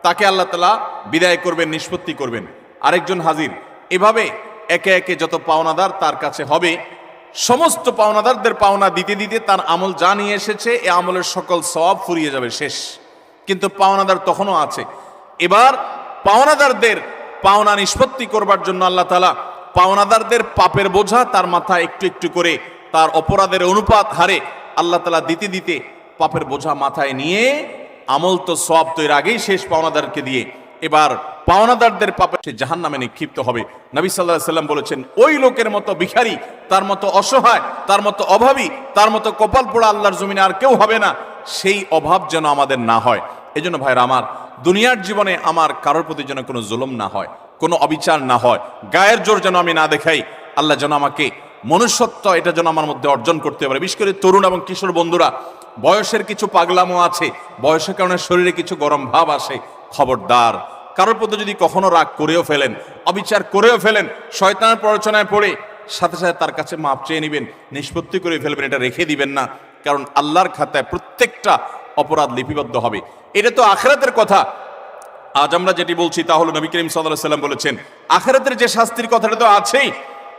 তাকে আল্লাহ তাআলা বিদায় করবেন, নিষ্পত্তি করবেন। আরেকজন হাজির। এভাবে একে একে যত পাওনাদার তার কাছে হবে, সমস্ত পাওনাদারদের পাওনা দিতে দিতে তার আমল যা নিয়ে এসেছে এ আমলের সকল সওয়াব ফুরিয়ে যাবে, শেষ। কিন্তু পাওনাদার তখনও আছে। এবার পাওনাদারদের পাওনা নিষ্পত্তি করবার জন্য আল্লাহ তাআলা পাওনাদারদের পাপের বোঝা তার মাথায় একটু একটু করে, তার অপরাধের অনুপাত হারে আল্লাহ তাআলা দিতে দিতে পাপের বোঝা মাথায় নিয়ে, আমল তো সওয়াব তো এর আগেই শেষ পাওনাদারকে দিয়ে, এবার পাওনাদারদের পাপে সে জাহান্নামে নিক্ষিপ্ত হবে। নবী সাল্লাল্লাহু আলাইহি ওয়াসাল্লাম বলেছেন, ওই লোকের মতো ভিখারি, তার মতো অসহায়, তার মতো অভাবী, তার মতো কপাল পোড়া আল্লাহর জমিনে আর কেউ হবে না। সেই অভাব যেন আমাদের না হয়। এজন্য ভাইরা আমার, দুনিয়ার জীবনে আমার কারোর প্রতি যেন কোনো জুলুম না হয়, কোনো অবিচার না হয়, গায়ের জোর যেন আমি না দেখাই। আল্লাহ যেন আমাকে মনুষ্যত্ব, এটা যেন আমার মধ্যে অর্জন করতে পারে। বিশেষ করে তরুণ এবং কিশোর বন্ধুরা, বয়সের কিছু পাগলামো আছে, বয়সের কারণে শরীরে কিছু গরম ভাব আসে, খবরদার। কারোর প্রতি যদি কখনো রাগ করেও ফেলেন, অবিচার করেও ফেলেন, শয়তানের প্ররোচনায় পড়ে সাথে সাথে তার কাছে মাপ চেয়ে নেবেন, নিষ্পত্তি করে ফেলবেন, এটা রেখে দিবেন না। কারণ আল্লাহর খাতায় প্রত্যেকটা অপরাধ লিপিবদ্ধ হবে। এটা তো আখিরাতের কথা। আজ আমরা যেটি বলছি তা হলো, নবী করিম সাল্লাল্লাহু আলাইহি ওয়াসাল্লাম বলেছেন, আখিরাতের যে শাস্তির কথাটা তো আছেই,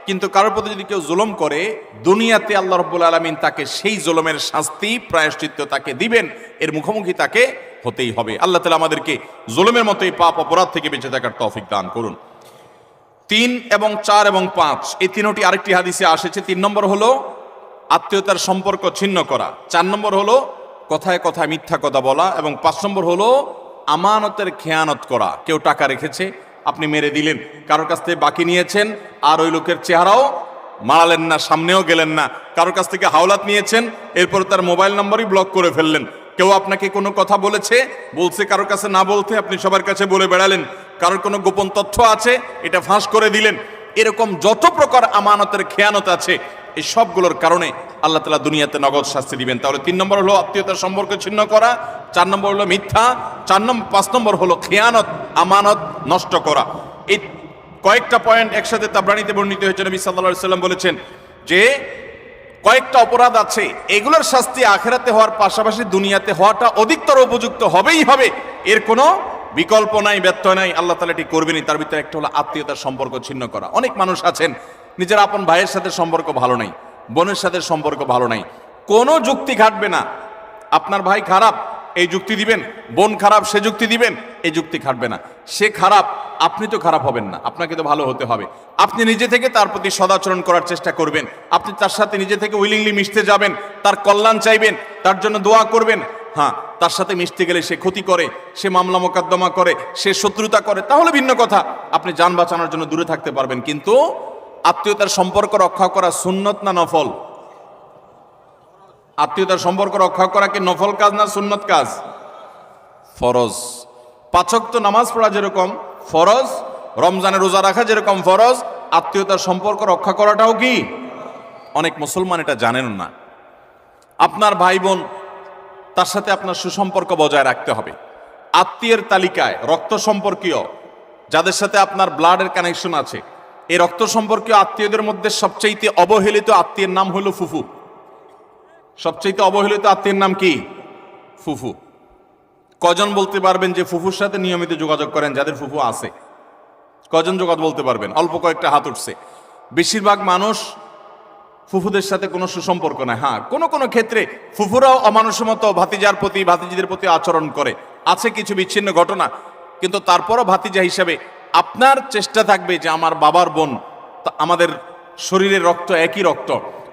কিন্তু কারোর প্রতি যদি কেউ জুলুম করে, দুনিয়াতে আল্লাহ রাব্বুল আলামিন তাকে সেই জুলুমের শাস্তি, প্রায়শ্চিত্ত তাকে দিবেন, এর মুখোমুখি তাকে হতেই হবে। আল্লাহ তাআলা আমাদেরকে জুলুমের মতো এই পাপ অপরাধ থেকে বেঁচে থাকার তৌফিক দান করুন। 3 এবং 4 এবং 5 এই তিনটি আরেকটি হাদিসে এসেছে। 3 নম্বর হলো আত্মীয়তার সম্পর্ক ছিন্ন করা, 4 নম্বর হলো কথায় কথায় মিথ্যা কথা বলা, এবং 5 নম্বর হলো আমানতের খেয়ানত করা। কেউ টাকা রেখেছে, আপনি মেরে দিলেন, কারোর কাছ থেকে বাকি নিয়েছেন, আর ওই লোকের চেহারাও মারালেন না, সামনেও গেলেন না, কারোর কাছ থেকে হাওলাত নিয়েছেন, এরপর তার মোবাইল নাম্বারই ব্লক করে ফেললেন। কেউ আপনাকে কোনো কথা বলছে কারোর কাছে না বলতে আপনি সবার কাছে বলে বেড়ালেন, কারোর কোনো গোপন তথ্য আছে এটা ফাঁস করে দিলেন। এরকম যত প্রকার আমানতের খেয়ানত আছে এই সবগুলোর কারণে আল্লাহ তাআলা দুনিয়াতে নগদ শাস্তি দিবেন। তাহলে 3 নম্বর হলো আত্মীয়তার সম্পর্ক ছিন্ন করা, 4 নম্বর হলো মিথ্যা, 5 নম্বর হলো খেয়ানত, আমানত নষ্ট করা। এই কয়েকটা পয়েন্ট একসাথে তাবরানীতে বর্ণিত হয়েছে। নবী সাল্লাল্লাহু আলাইহি সাল্লাম বলেছেন যে কয়েকটা অপরাধ আছে, এগুলোর শাস্তি আখিরাতে হওয়ার পাশাপাশি দুনিয়াতে হওয়াটা অধিকতর উপযুক্ত হবেই হবে, এর কোনো বিকল্প নাই, ব্যত্যয় নাই, আল্লাহ তাআলা এটি করবেনই। তার ভিতরে একটা হলো আত্মীয়তার সম্পর্ক ছিন্ন করা। অনেক মানুষ আছেন নিজের আপন ভাইয়ের সাথে সম্পর্ক ভালো নাই, বোনের সাথে সম্পর্ক ভালো নাই, কোনো যুক্তি খাটবে না। আপনার ভাই খারাপ এই যুক্তি দিবেন, বোন খারাপ সে যুক্তি দিবেন, এই যুক্তি খাটবে না। সে খারাপ, আপনি তো খারাপ হবেন না, আপনাকে তো ভালো হতে হবে। আপনি নিজে থেকে তার প্রতি সদাচরণ করার চেষ্টা করবেন, আপনি তার সাথে নিজে থেকে উইলিংলি মিশতে যাবেন, তার কল্যাণ চাইবেন, তার জন্য দোয়া করবেন। হ্যাঁ, তার সাথে মিশতে গেলে সে ক্ষতি করে, সে মামলা মোকদ্দমা করে, সে শত্রুতা করে, তাহলে ভিন্ন কথা, আপনি যান বাঁচানোর জন্য দূরে থাকতে পারবেন। কিন্তু আত্মীয়তার সম্পর্ক রক্ষা করা সুন্নত না নফল? আত্মীয়তার সম্পর্ক রক্ষা করা কি নফল কাজ না সুন্নত কাজ? ফরজ। 5 ওয়াক্ত নামাজ পড়া যেরকম ফরজ, রমজানে রোজা রাখা যেরকম ফরজ, আত্মীয়তার সম্পর্ক রক্ষা করাটাও কি? অনেক মুসলমান এটা জানেন না। আপনার ভাই বোন, তার সাথে আপনার সুসম্পর্ক বজায় রাখতে হবে। আত্মীয়ের তালিকায় রক্ত সম্পর্কীয় যাদের সাথে আপনার ব্লাডের কানেকশন আছে, এই রক্ত সম্পর্কীয় আত্মীয়দের মধ্যে সবচেয়ে অবহেলিত আত্মীয়ের নাম হলো ফুফু। সবচেয়ে অবহেলিত আত্মীয়ের নাম কি? ফুফু। কজন বলতে পারবেন যে ফুফুর সাথে নিয়মিত যোগাযোগ করেন? যাদের ফুফু আছে কজন যোগাযোগ বলতে পারবেন? অল্প কয়েকটা হাত উঠছে। বেশিরভাগ মানুষ ফুফুদের সাথে কোনো সুসম্পর্ক নাই। হ্যাঁ, কোনো কোনো ক্ষেত্রে ফুফুরাও অমানুষের মতো ভাতিজার প্রতি, ভাতিজিদের প্রতি আচরণ করে, আছে কিছু বিচ্ছিন্ন ঘটনা, কিন্তু তারপরও ভাতিজা হিসাবে আপনার চেষ্টা থাকবে যে আমার বাবার বোন, আমাদের শরীরের রক্ত একই রক্ত,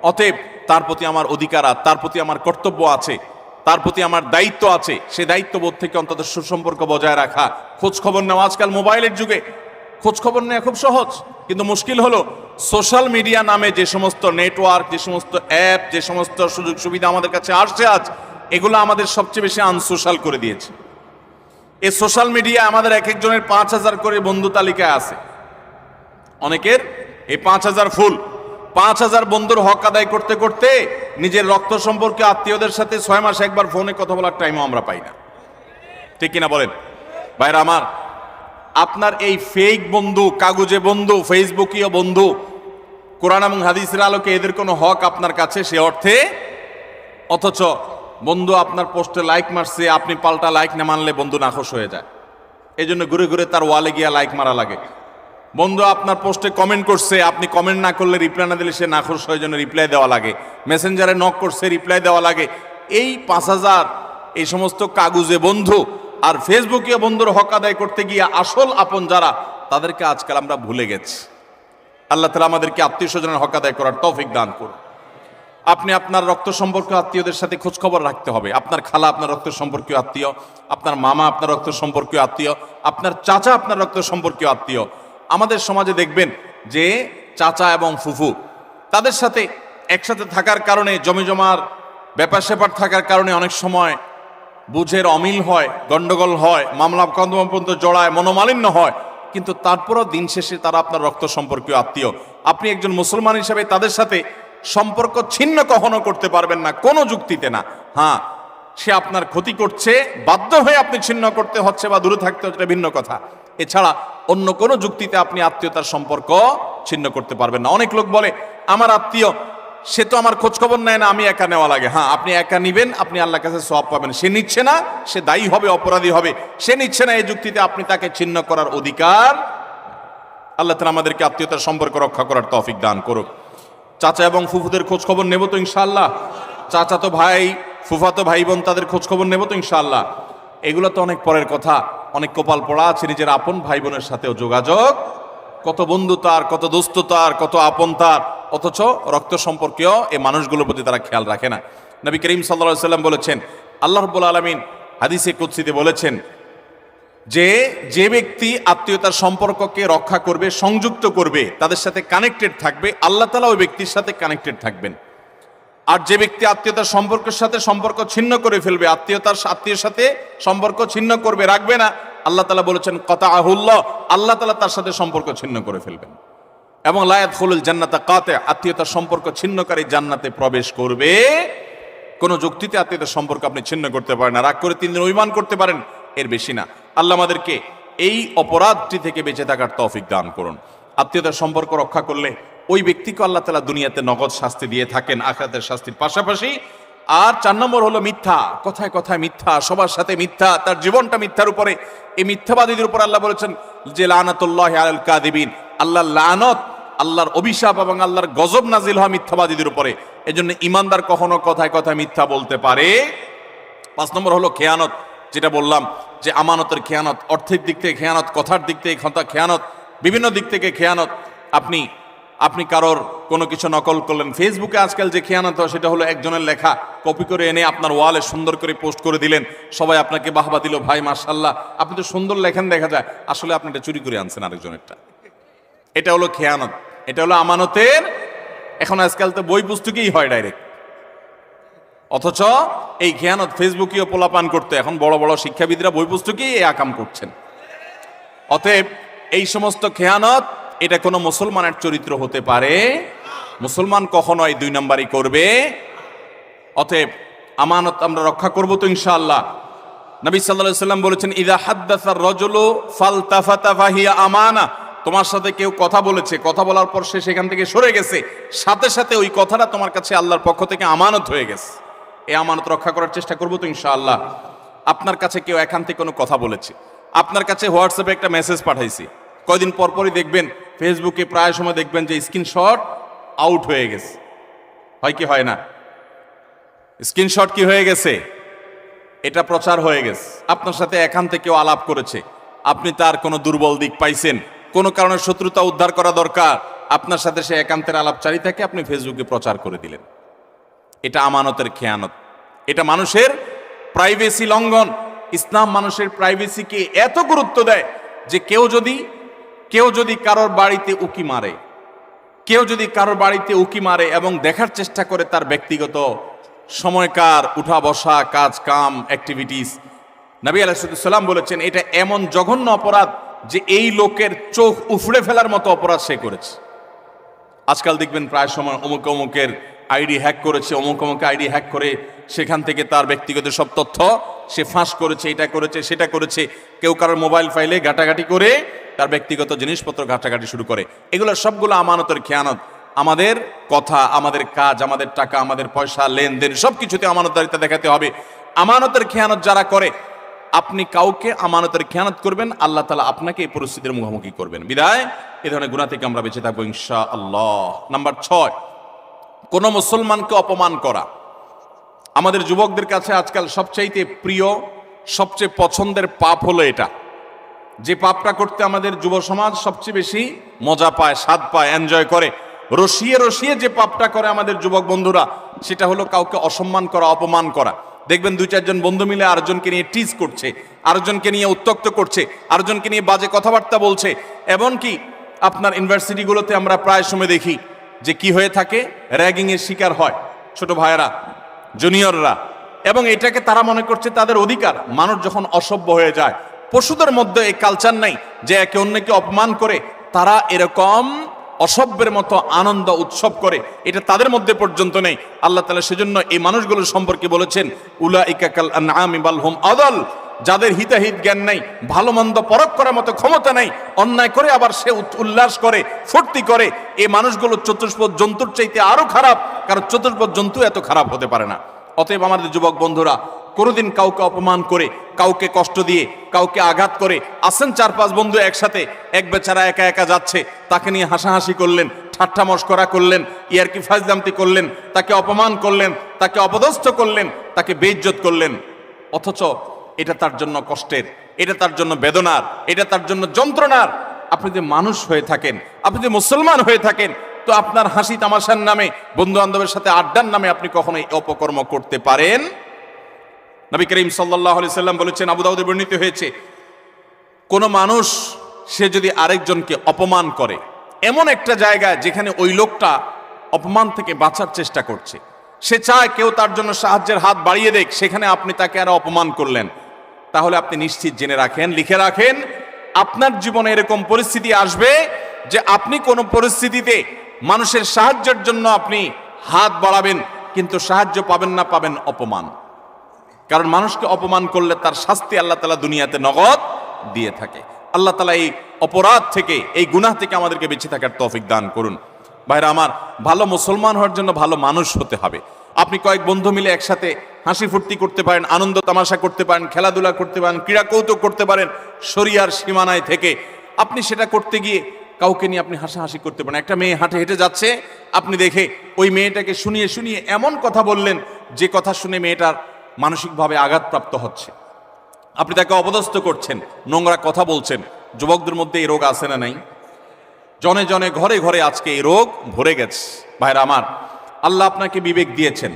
অতএব তার প্রতি আমার অধিকার, তার প্রতি আমার কর্তব্য আছে, তার প্রতি আমার দায়িত্ব আছে। সে দায়িত্ববোধ থেকে অন্তত সুসম্পর্ক বজায় রাখা, খোঁজ খবর নেওয়া। আজকাল মোবাইলের যুগে খোঁজ খবর নেওয়া খুব সহজ, কিন্তু মুশকিল হলো সোশ্যাল মিডিয়া নামে যে সমস্ত নেটওয়ার্ক, যে সমস্ত অ্যাপ, যে সমস্ত সুযোগ সুবিধা আমাদের কাছে আসছে আজ, এগুলো আমাদের সবচেয়ে বেশি আনসোশ্যাল করে দিয়েছে। এই সোশ্যাল মিডিয়া আমাদের এক একজনের 5000 করে বন্ধু তালিকায় আছে। অনেকের এই 5000 ফুল। 5000 বন্ধুর হক আদায় করতে করতে নিজের রক্ত সম্পর্কে আত্মীয়দের সাথে 6 মাসে একবার ফোনে কথা বলার টাইমও আমরা পাই না। ঠিক কিনা বলেন ভাইরা আমার? আপনার এই ফেক বন্ধু, কাগজে বন্ধু, ফেসবুকীয় বন্ধু, কোরআন এবং হাদিসের আলোকে এদের কোনো হক আপনার কাছে সে অর্থে? অথচ বন্ধু আপনার পোস্টে লাইক মারছে, আপনি পাল্টা লাইক না মানলে বন্ধু নাখোশ হয়ে যায়। এই জন্য ঘুরে ঘুরে তার ওয়ালে গিয়া লাইক মারা লাগে। বন্ধু আপনার পোস্টে কমেন্ট করছে, আপনি কমেন্ট না করলে, রিপ্লাই না দিলে সে নাখোশ হয়, জন্য রিপ্লাই দেওয়া লাগে। মেসেঞ্জারে নক করছে, রিপ্লাই দেওয়া লাগে। এই 5000 এই সমস্ত কাগজে বন্ধু আর ফেসবুকীয় বন্ধুর হক আদায় করতে গিয়ে আসল আপন যারা, তাদেরকে আজকাল আমরা ভুলে গেছি। আল্লাহ তাআলা আমাদেরকে আত্মীয় স্বজনের হক আদায় করার তৌফিক দান করুন। আপনি আপনার রক্ত সম্পর্কীয় আত্মীয়দের সাথে খোঁজ খবর রাখতে হবে। আপনার খালা আপনার রক্ত সম্পর্কীয় আত্মীয়, আপনার মামা আপনার রক্ত সম্পর্কীয় আত্মীয়, আপনার চাচা আপনার রক্ত সম্পর্কীয় আত্মীয়। আমাদের সমাজে দেখবেন যে চাচা এবং ফুফু, তাদের সাথে একসাথে থাকার কারণে, জমিজমার ব্যাপার স্যাপার থাকার কারণে অনেক সময় বুঝের অমিল হয়, গন্ডগোল হয়, মামলা মোকদ্দমা পর্যন্ত জড়ায়, মনোমালিন্য হয়। কিন্তু তারপরও দিন শেষে তারা আপনার রক্ত সম্পর্কীয় আত্মীয়। আপনি একজন মুসলমান হিসেবে তাদের সাথে সম্পর্ক ছিন্ন কখনো করতে পারবেন না, কোনো যুক্তিতে না। হ্যাঁ, সে আপনার ক্ষতি করছে, বাধ্য হয়ে আপনি ছিন্ন করতে হচ্ছে বা দূরে থাকতে হচ্ছে, ভিন্ন কথা। এছাড়া অন্য কোনো যুক্তিতে আপনি আত্মীয়তার সম্পর্ক ছিন্ন করতে পারবেন না। অনেক লোক বলে আমার আত্মীয়, সে তো আমার খোঁজ খবর নেয় না, আমি একা নেওয়া লাগে। হ্যাঁ, আপনি একা নিবেন, আপনি আল্লাহর কাছে সওয়াব পাবেন। সে নিচ্ছে না, সে দায়ী হবে, অপরাধী হবে। সে নিচ্ছে না, এই যুক্তিতে আপনি তাকে ছিন্ন করার অধিকার। আল্লাহ তাআলা আমাদেরকে আত্মীয়তার সম্পর্ক রক্ষা করার তৌফিক দান করুক। চাচা এবং ফুফুদের খোঁজ খবর নেব তো ইনশাআল্লাহ। চাচা তো ভাই, ফুফাতো ভাই বোন, তাদের খোঁজ খবর নেব তো ইনশাআল্লাহ। এগুলো তো অনেক পরের কথা। অনেক কপাল পড়া আছে নিজের আপন ভাই বোনের সাথেও যোগাযোগ, কত বন্ধু তার, কত দোস্ত তার, কত আপন তার, অথচ রক্ত সম্পর্কীয় এই মানুষগুলোর প্রতি তারা খেয়াল রাখে না। নবী করিম সাল্লাল্লাহু আলাইহি ওয়াসাল্লাম বলেছেন, আল্লাহ রাব্বুল আলামিন হাদিসে কুদসিতে বলেছেন যে যে ব্যক্তি আত্মীয়তার সম্পর্ককে রক্ষা করবে, সংযুক্ত করবে, তাদের সাথে কানেক্টেড থাকবে, আল্লাহ তাআলা ওই ব্যক্তির সাথে কানেক্টেড থাকবেন। আর যে ব্যক্তি আত্মীয়তার সম্পর্কের সাথে সম্পর্ক ছিন্ন করে ফেলবে, আত্মীয়ের সাথে সম্পর্ক ছিন্ন করবে, রাখবে না, আল্লাহ তাআলা বলেছেন কাতাআহুল্লাহ, আল্লাহ তাআলা তার সাথে সম্পর্ক ছিন্ন করে ফেলবেন। এবং লা ইয়াদখুলুল জান্নাতা কাতি', আত্মীয়তার সম্পর্ক ছিন্নকারী জান্নাতে প্রবেশ করবে। কোন যুক্তিতে আত্মীয়তার সম্পর্ক আপনি ছিন্ন করতে পারেন না, রাগ করে 3 দিন অভিমান করতে পারেন, এর বেশি না। আল্লাহ আমাদেরকে এই অপরাধটি থেকে বেঁচে থাকার তৌফিক দান করুন। আত্মীয়তার সম্পর্ক রক্ষা করলে ওই ব্যক্তিকে আল্লাহ তাআলা দুনিয়াতে নগদ শাস্তি দিয়ে থাকেন আখিরাতের শাস্তির পাশাপাশি। আর 4 নম্বর হলো মিথ্যা, কথায় কথায় মিথ্যা, সবার সাথে মিথ্যা, তার জীবনটা মিথ্যার উপরে। এই মিথ্যাবাদীদের উপর আল্লাহ বলেছেন যে লানাতুল্লাহি আলাল কাযিবিন, আল্লাহর লানত, আল্লাহর অভিশাপ এবং আল্লাহর গজব নাজিল হয় মিথ্যাবাদীদের উপরে। এজন্য ঈমানদার কখনো কথায় কথায় মিথ্যা বলতে পারে। 5 নম্বর হলো খেয়ানত, যেটা বললাম যে আমানতের খেয়ানত, অর্থের দিক থেকে খেয়ানত, কথার দিক থেকে খেয়ানত, বিভিন্ন দিক থেকে খেয়ানত। আপনি কারোর কোনো কিছু নকল করলেন, ফেসবুকে আজকাল যে খেয়ানত হয় সেটা হলো একজনের লেখা কপি করে এনে আপনার ওয়ালে সুন্দর করে পোস্ট করে দিলেন, সবাই আপনাকে বাহবা দিল, ভাই মাশাআল্লাহ আপনি তো সুন্দর লেখেন, দেখা যায় আসলে আপনি এটা চুরি করে আনছেন আরেকজনেরটা। এটা হলো খেয়ানত, এটা হলো আমানতের। এখন আজকাল তো বই পুস্তকেই হয় ডাইরেক্ট, অথচ এই খেয়ানত ফেসবুকেও পোলাপান করতে এখন বড় বড় শিক্ষাবিদরা বই পুস্তকেই এই আকাম করছেন। অতএব এই সমস্ত খেয়ানত, এটা কোনো মুসলমানের চরিত্র হতে পারে? মুসলমান কখনোই 2 নম্বরই করবে। অতএব আমানত আমরা রক্ষা করব তো ইনশাআল্লাহ। নবী সাল্লাল্লাহু আলাইহি ওয়াসাল্লাম বলেছেন ইযা হাদ্দাসার রাজুলু ফালতাফাতা ফাহিয়া আমানা, তোমার সাথে কেউ কথা বলেছে, কথা বলার পর সে সেখান থেকে সরে গেছে, সাথে সাথে ওই কথাটা তোমার কাছে আল্লাহর পক্ষ থেকে আমানত হয়ে গেছে। এই আমানত রক্ষা করার চেষ্টা করব তো ইনশাআল্লাহ। আপনার কাছে কেউ এখান থেকে কোনো কথা বলেছে, আপনার কাছে হোয়াটসঅ্যাপে একটা মেসেজ পাঠাইছে, কয়দিন পরপরই দেখবেন ফেসবুকে প্রায় সময় দেখবেন যে স্ক্রিনশট আউট হয়ে গেছে, হয় কি হয় না? স্ক্রিনশট কি হয়ে গেছে? এটা প্রচার হয়ে গেছে। আপনার সাথে এখান থেকে কেউ আলাপ করেছে, আপনি তার কোনো দুর্বল দিক পাইছেন, কোনো কারণে শত্রুতা উদ্ধার করা দরকার, আপনার সাথে সে একান্তের আলাপচারী থাকে, আপনি ফেসবুকে প্রচার করে দিলেন। এটা আমানতের খেয়ানত, এটা মানুষের প্রাইভেসি লঙ্ঘন। ইসলাম মানুষের প্রাইভেসিকে এত গুরুত্ব দেয় যে কেউ যদি কারোর বাড়িতে উকি মারে, এবং দেখার চেষ্টা করে তার ব্যক্তিগত সময়কার উঠা বসা, কাজ কাম, অ্যাক্টিভিটিস, নবী আলাইহিস সালাম বলেছেন এটা এমন জঘন্য অপরাধ যে এই লোকের চোখ উফড়ে ফেলার মতো অপরাধ সে করেছে। আজকাল দেখবেন প্রায় সময় অমুকের আইডি হ্যাক করেছে, অমুক আইডি হ্যাক করে সেখান থেকে তার ব্যক্তিগত সব তথ্য সে ফাঁস করেছে, এটা করেছে সেটা করেছে। কেউ কারোর মোবাইল ফাইলে ঘাটাঘাটি করে তার ব্যক্তিগত জিনিসপত্র ঘাটাঘাটি শুরু করে। এগুলো সবগুলো আমানতের খেয়ানত। আমাদের কথা, আমাদের কাজ, আমাদের টাকা, আমাদের পয়সা, লেনদেন সবকিছুতে আমানতদারিতা দেখাতে হবে। আমানতের খেয়ানত যারা করে, আপনি কাউকে আমানতের খেয়ানত করবেন, আল্লাহ তাআলা আপনাকে এই পরিস্থিতির মুখোমুখি করবেন। বিদায় এই ধরনের গুনাহ থেকে আমরা বেঁচে থাকবো ইনশাআল্লাহ। নাম্বার 6, কোন মুসলমানকে অপমান করা। আমাদের যুবকদের কাছে আজকাল সবচাইতে প্রিয়, সবচেয়ে পছন্দের পাপ হলো এটা, যে পাপটা করতে আমাদের যুব সমাজ সবচেয়ে বেশি মজা পায়, স্বাদ পায়, এনজয় করে। রসিয়ে রসিয়ে যে পাপটা করে আমাদের যুবক বন্ধুরা, সেটা হলো কাউকে অসম্মান করা, অপমান করা। দেখবেন 2-4 জন বন্ধু মিলে আরেকজনকে নিয়ে টিজ করছে, আরেকজনকে নিয়ে উত্ত্যক্ত করছে, আরেকজনকে নিয়ে বাজে কথাবার্তা বলছে। এমনকি আপনার ইউনিভার্সিটিগুলোতে আমরা প্রায় সময় দেখি যে কি হয়ে থাকে, র্যাগিং এর শিকার হয় ছোট ভাইয়েরা, জুনিয়ররা, এবং এটাকে তারা মনে করছে তাদের অধিকার। মানুষ যখন অসভ্য হয়ে যায়, পশুদের মধ্যে এই কালচার নাই যে একে অন্যকে অপমান করে তারা এরকম অসভ্যের মতো আনন্দ উৎসব করে, এটা তাদের মধ্যে পর্যন্ত নেই। আল্লাহ তাআলা সেজন্য এই মানুষগুলোর সম্পর্কে বলেছেন উলাইকা কাল আনআমি বাল হুম আদাল, যাদের হিতাহিত জ্ঞান নাই, ভালো মন্দ পরখ করার মতো ক্ষমতা নাই, অন্যায় করে আবার সে উল্লাস করে, ফুর্তি করে, এই মানুষগুলো চতুষ্পদ জন্তুর চাইতে আরো খারাপ, কারণ চতুষ্পদ জন্তু এত খারাপ হতে পারে না। অতএব আমাদের যুবক বন্ধুরা, কোনোদিন কাউকে অপমান করে, কাউকে কষ্ট দিয়ে, কাউকে আঘাত করে, আসেন 4-5 বন্ধু একসাথে, এক বেচারা একা একা যাচ্ছে, তাকে নিয়ে হাসাহাসি করলেন, ঠাট্টা মশকরা করলেন, ইয়ারকি ফাজলামতি করলেন, তাকে অপমান করলেন, তাকে অপদস্থ করলেন, তাকে বেইজ্জত করলেন। অথচ এটা তার জন্য কষ্টের, এটা তার জন্য বেদনার, এটা তার জন্য যন্ত্রণার। আপনি যে মানুষ হয়ে থাকেন, আপনি যে মুসলমান হয়ে থাকেন, তো আপনার হাসি তামাশার নামে, বন্ধু বান্ধবের সাথে আড্ডার নামে আপনি কখনোই অপকর্ম করতে পারেন? নবী করিম সাল্লাল্লাহু আলাইহি সাল্লাম বলেছেন, আবু দাউদে বর্ণিত হয়েছে, কোনো মানুষ সে যদি আরেকজনকে অপমান করে, এমন একটা জায়গায় যেখানে ওই লোকটা অপমান থেকে বাঁচার চেষ্টা করছে, সে চায় কেউ তার জন্য সাহায্যের হাত বাড়িয়ে দেখ, সেখানে আপনি তাকে আরো অপমান করলেন, তাহলে আপনি নিশ্চিত জেনে রাখেন, লিখে রাখেন, আপনার জীবনে এরকম পরিস্থিতি আসবে যে আপনি কোনো পরিস্থিতিতে মানুষের সাহায্যের জন্য আপনি হাত বাড়াবেন, কিন্তু সাহায্য পাবেন না, পাবেন অপমান। কারণ মানুষকে অপমান করলে তার শাস্তি আল্লাহ তাআলা দুনিয়াতে নগদ দিয়ে থাকে। আল্লাহ তাআলা এই অপরাধ থেকে, এই গুনাহ থেকে আমাদেরকে বেঁচে থাকার তৌফিক দান করুন। ভাইরা আমার, ভালো মুসলমান হওয়ার জন্য ভালো মানুষ হতে হবে। আপনি কয়েক বন্ধু মিলে একসাথে হাসি ফুর্তি করতে পারেন, আনন্দ তামাশা করতে পারেন, খেলাধুলা করতে পারেন, ক্রীড়া কৌতুক করতে পারেন, শরিয়ার সীমানায় থেকে। আপনি সেটা করতে গিয়ে কাউকে নিয়ে আপনি হাসাহাসি করতে পারেন। একটা মেয়ে হাঁটে হেঁটে যাচ্ছে, আপনি দেখে ওই মেয়েটাকে শুনিয়ে শুনিয়ে এমন কথা বললেন যে কথা শুনে মেয়েটার মানসিকভাবে আঘাতপ্রাপ্ত হচ্ছে, আপনি তাকে অপদস্থ করছেন, নোংরা কথা বলছেন। যুবকদের মধ্যে এই রোগ আছে না নাই? জনে জনে ঘরে ঘরে আজকে এই রোগ ভরে গেছে। ভাইরা আমার, আল্লাহ আপনাকে বিবেক দিয়েছেন,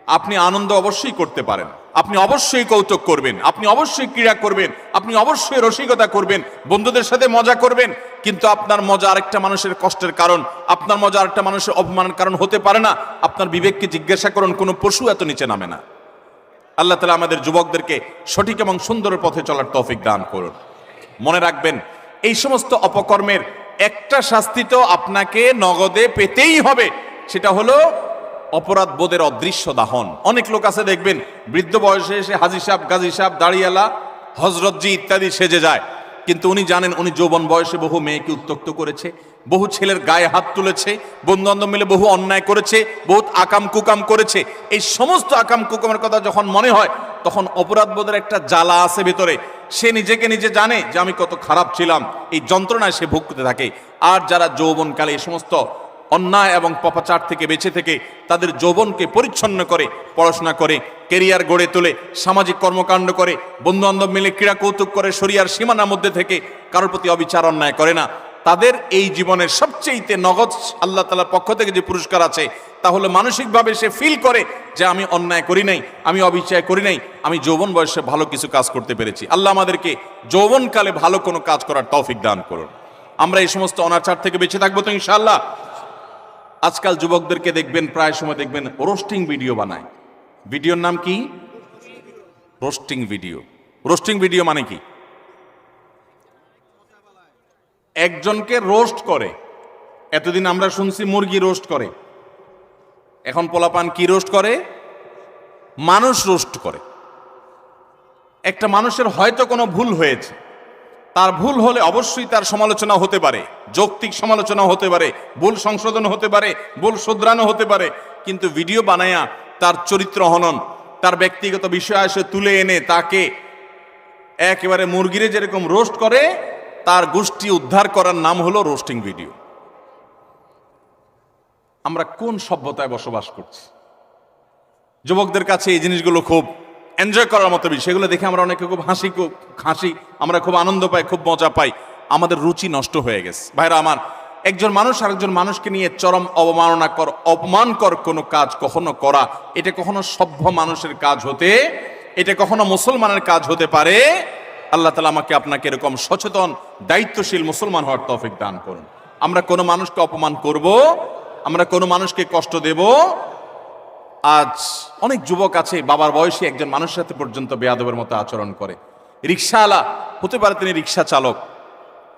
আপনি আনন্দ অবশ্যই করতে পারেন, আপনি অবশ্যই কৌতুক করবেন, আপনি অবশ্যই ক্রীড়া করবেন, আপনি অবশ্যই রসিকতা করবেন, বন্ধুদের সাথে মজা করবেন, কিন্তু আপনার মজা আরেকটা মানুষের কষ্টের কারণ, আপনার মজা আরেকটা মানুষের অপমানের কারণ হতে পারে না। আপনার বিবেককে জিজ্ঞাসা করুন, কোনো পশু এত নিচে নামে না। আল্লাহ তাআলা আমাদের যুবকদেরকে সঠিক এবং সুন্দর পথে চলার তৌফিক দান করুন। মনে রাখবেন, এই সমস্ত অপকর্মের একটা শাস্তি তো আপনাকে নগদে পেতেই হবে, সেটা হলো অপরাধ বোধের অদৃশ্য দাহন। অনেক লোক আছে দেখবেন, বৃদ্ধ বয়সে এসে হাজী সাহেব, গাজী সাহেব, দাড়িয়ালা, হজরতজি ইত্যাদি সেজে যায়, কিন্তু উনি জানেন উনি যৌবন বয়সে বহু মেয়েকে উত্ত্যক্ত করেছে, বহু ছেলের গায়ে হাত তুলেছে, বন্ধু বান্ধব মিলে বহু অন্যায় করেছে, বহুত আকাম কুকাম করেছে। এই সমস্ত আকাম কুকামের কথা যখন মনে হয়, তখন অপরাধ বোধের একটা জ্বালা আছে ভেতরে, সে নিজেকে নিজে জানে যে আমি কত খারাপ ছিলাম, এই যন্ত্রণায় সে ভুগতে থাকে। আর যারা যৌবনকালে এই সমস্ত অন্যায় এবং পাপাচার থেকে বেঁচে থেকে তাদের যৌবনকে পরিচ্ছন্ন করে, পড়াশোনা করে, কেরিয়ার গড়ে তোলে, সামাজিক কর্মকাণ্ড করে, বন্ধু বান্ধব মিলে ক্রীড়া কৌতুক করে, শরিয়ার সীমানার মধ্যে থেকে কারোর প্রতি অবিচার অন্যায় করে না, তাদের এই জীবনের সবচেয়ে নগদ আল্লাহ তাআলার পক্ষ থেকে যে পুরস্কার আছে, তাহলে মানসিকভাবে সে ফিল করে যে আমি অন্যায় করি নাই, আমি অবিচার করি নাই, আমি যৌবন বয়সে ভালো কিছু কাজ করতে পেরেছি। আল্লাহ আমাদেরকে যৌবনকালে ভালো কোনো কাজ করার তৌফিক দান করুন। আমরা এই সমস্ত অনাচার থেকে বেঁচে থাকবো তো ইনশাআল্লাহ। আজকাল যুবকদেরকে দেখবেন, প্রায় সময় দেখবেন রোস্টিং ভিডিও বানায়। ভিডিওর নাম কি? Roasting video. রোস্টিং ভিডিও মানে কি? একজনকে রোস্ট করে। এতদিন আমরা শুনছি মুরগি রোস্ট করে, এখন পোলাপান কি রোস্ট করে? মানুষ রোস্ট করে। একটা মানুষের হয়তো কোনো ভুল হয়েছে, তার ভুল হলে অবশ্যই তার সমালোচনা হতে পারে, যৌক্তিক সমালোচনা হতে পারে, ভুল সংশোধন হতে পারে, ভুল শুধরানো হতে পারে, কিন্তু ভিডিও বানায়া তার চরিত্র হনন, তার ব্যক্তিগত বিষয় এসে তুলে এনে তাকে একেবারে মুরগিরে যেরকম রোস্ট করে, তার গোষ্ঠী উদ্ধার করার নাম হলো রোস্টিং ভিডিও। আমরা কোন সভ্যতায় বসবাস করছি? যুবকদের কাছে এই জিনিসগুলো খুব এনজয় করার মতো বিষয়। সেগুলো দেখে আমরা অনেকে খুব হাসি, আমরা খুব আনন্দ পাই, খুব মজা পাই। আমাদের রুচি নষ্ট হয়ে গেছে। ভাইরা আমার, একজন মানুষ আরেকজন মানুষকে নিয়ে চরম অপমানকর কোনো কাজ কখনো করা, এটা কখনো সভ্য মানুষের কাজ হতে, এটা কখনো মুসলমানের কাজ হতে পারে। আল্লাহ তাআলা আমাকে আপনাকে এরকম সচেতন দায়িত্বশীল মুসলমান হওয়ার তৌফিক দান করুন। আমরা কোনো মানুষকে অপমান করব, আমরা কোনো মানুষকে কষ্ট দেব। আজ অনেক যুবক আছে, বাবার বয়সী একজন মানুষের সাথে পর্যন্ত বেয়াদবের মতো আচরণ করে। রিক্সাওয়ালা হতে পারে, তিনি রিক্সা চালক,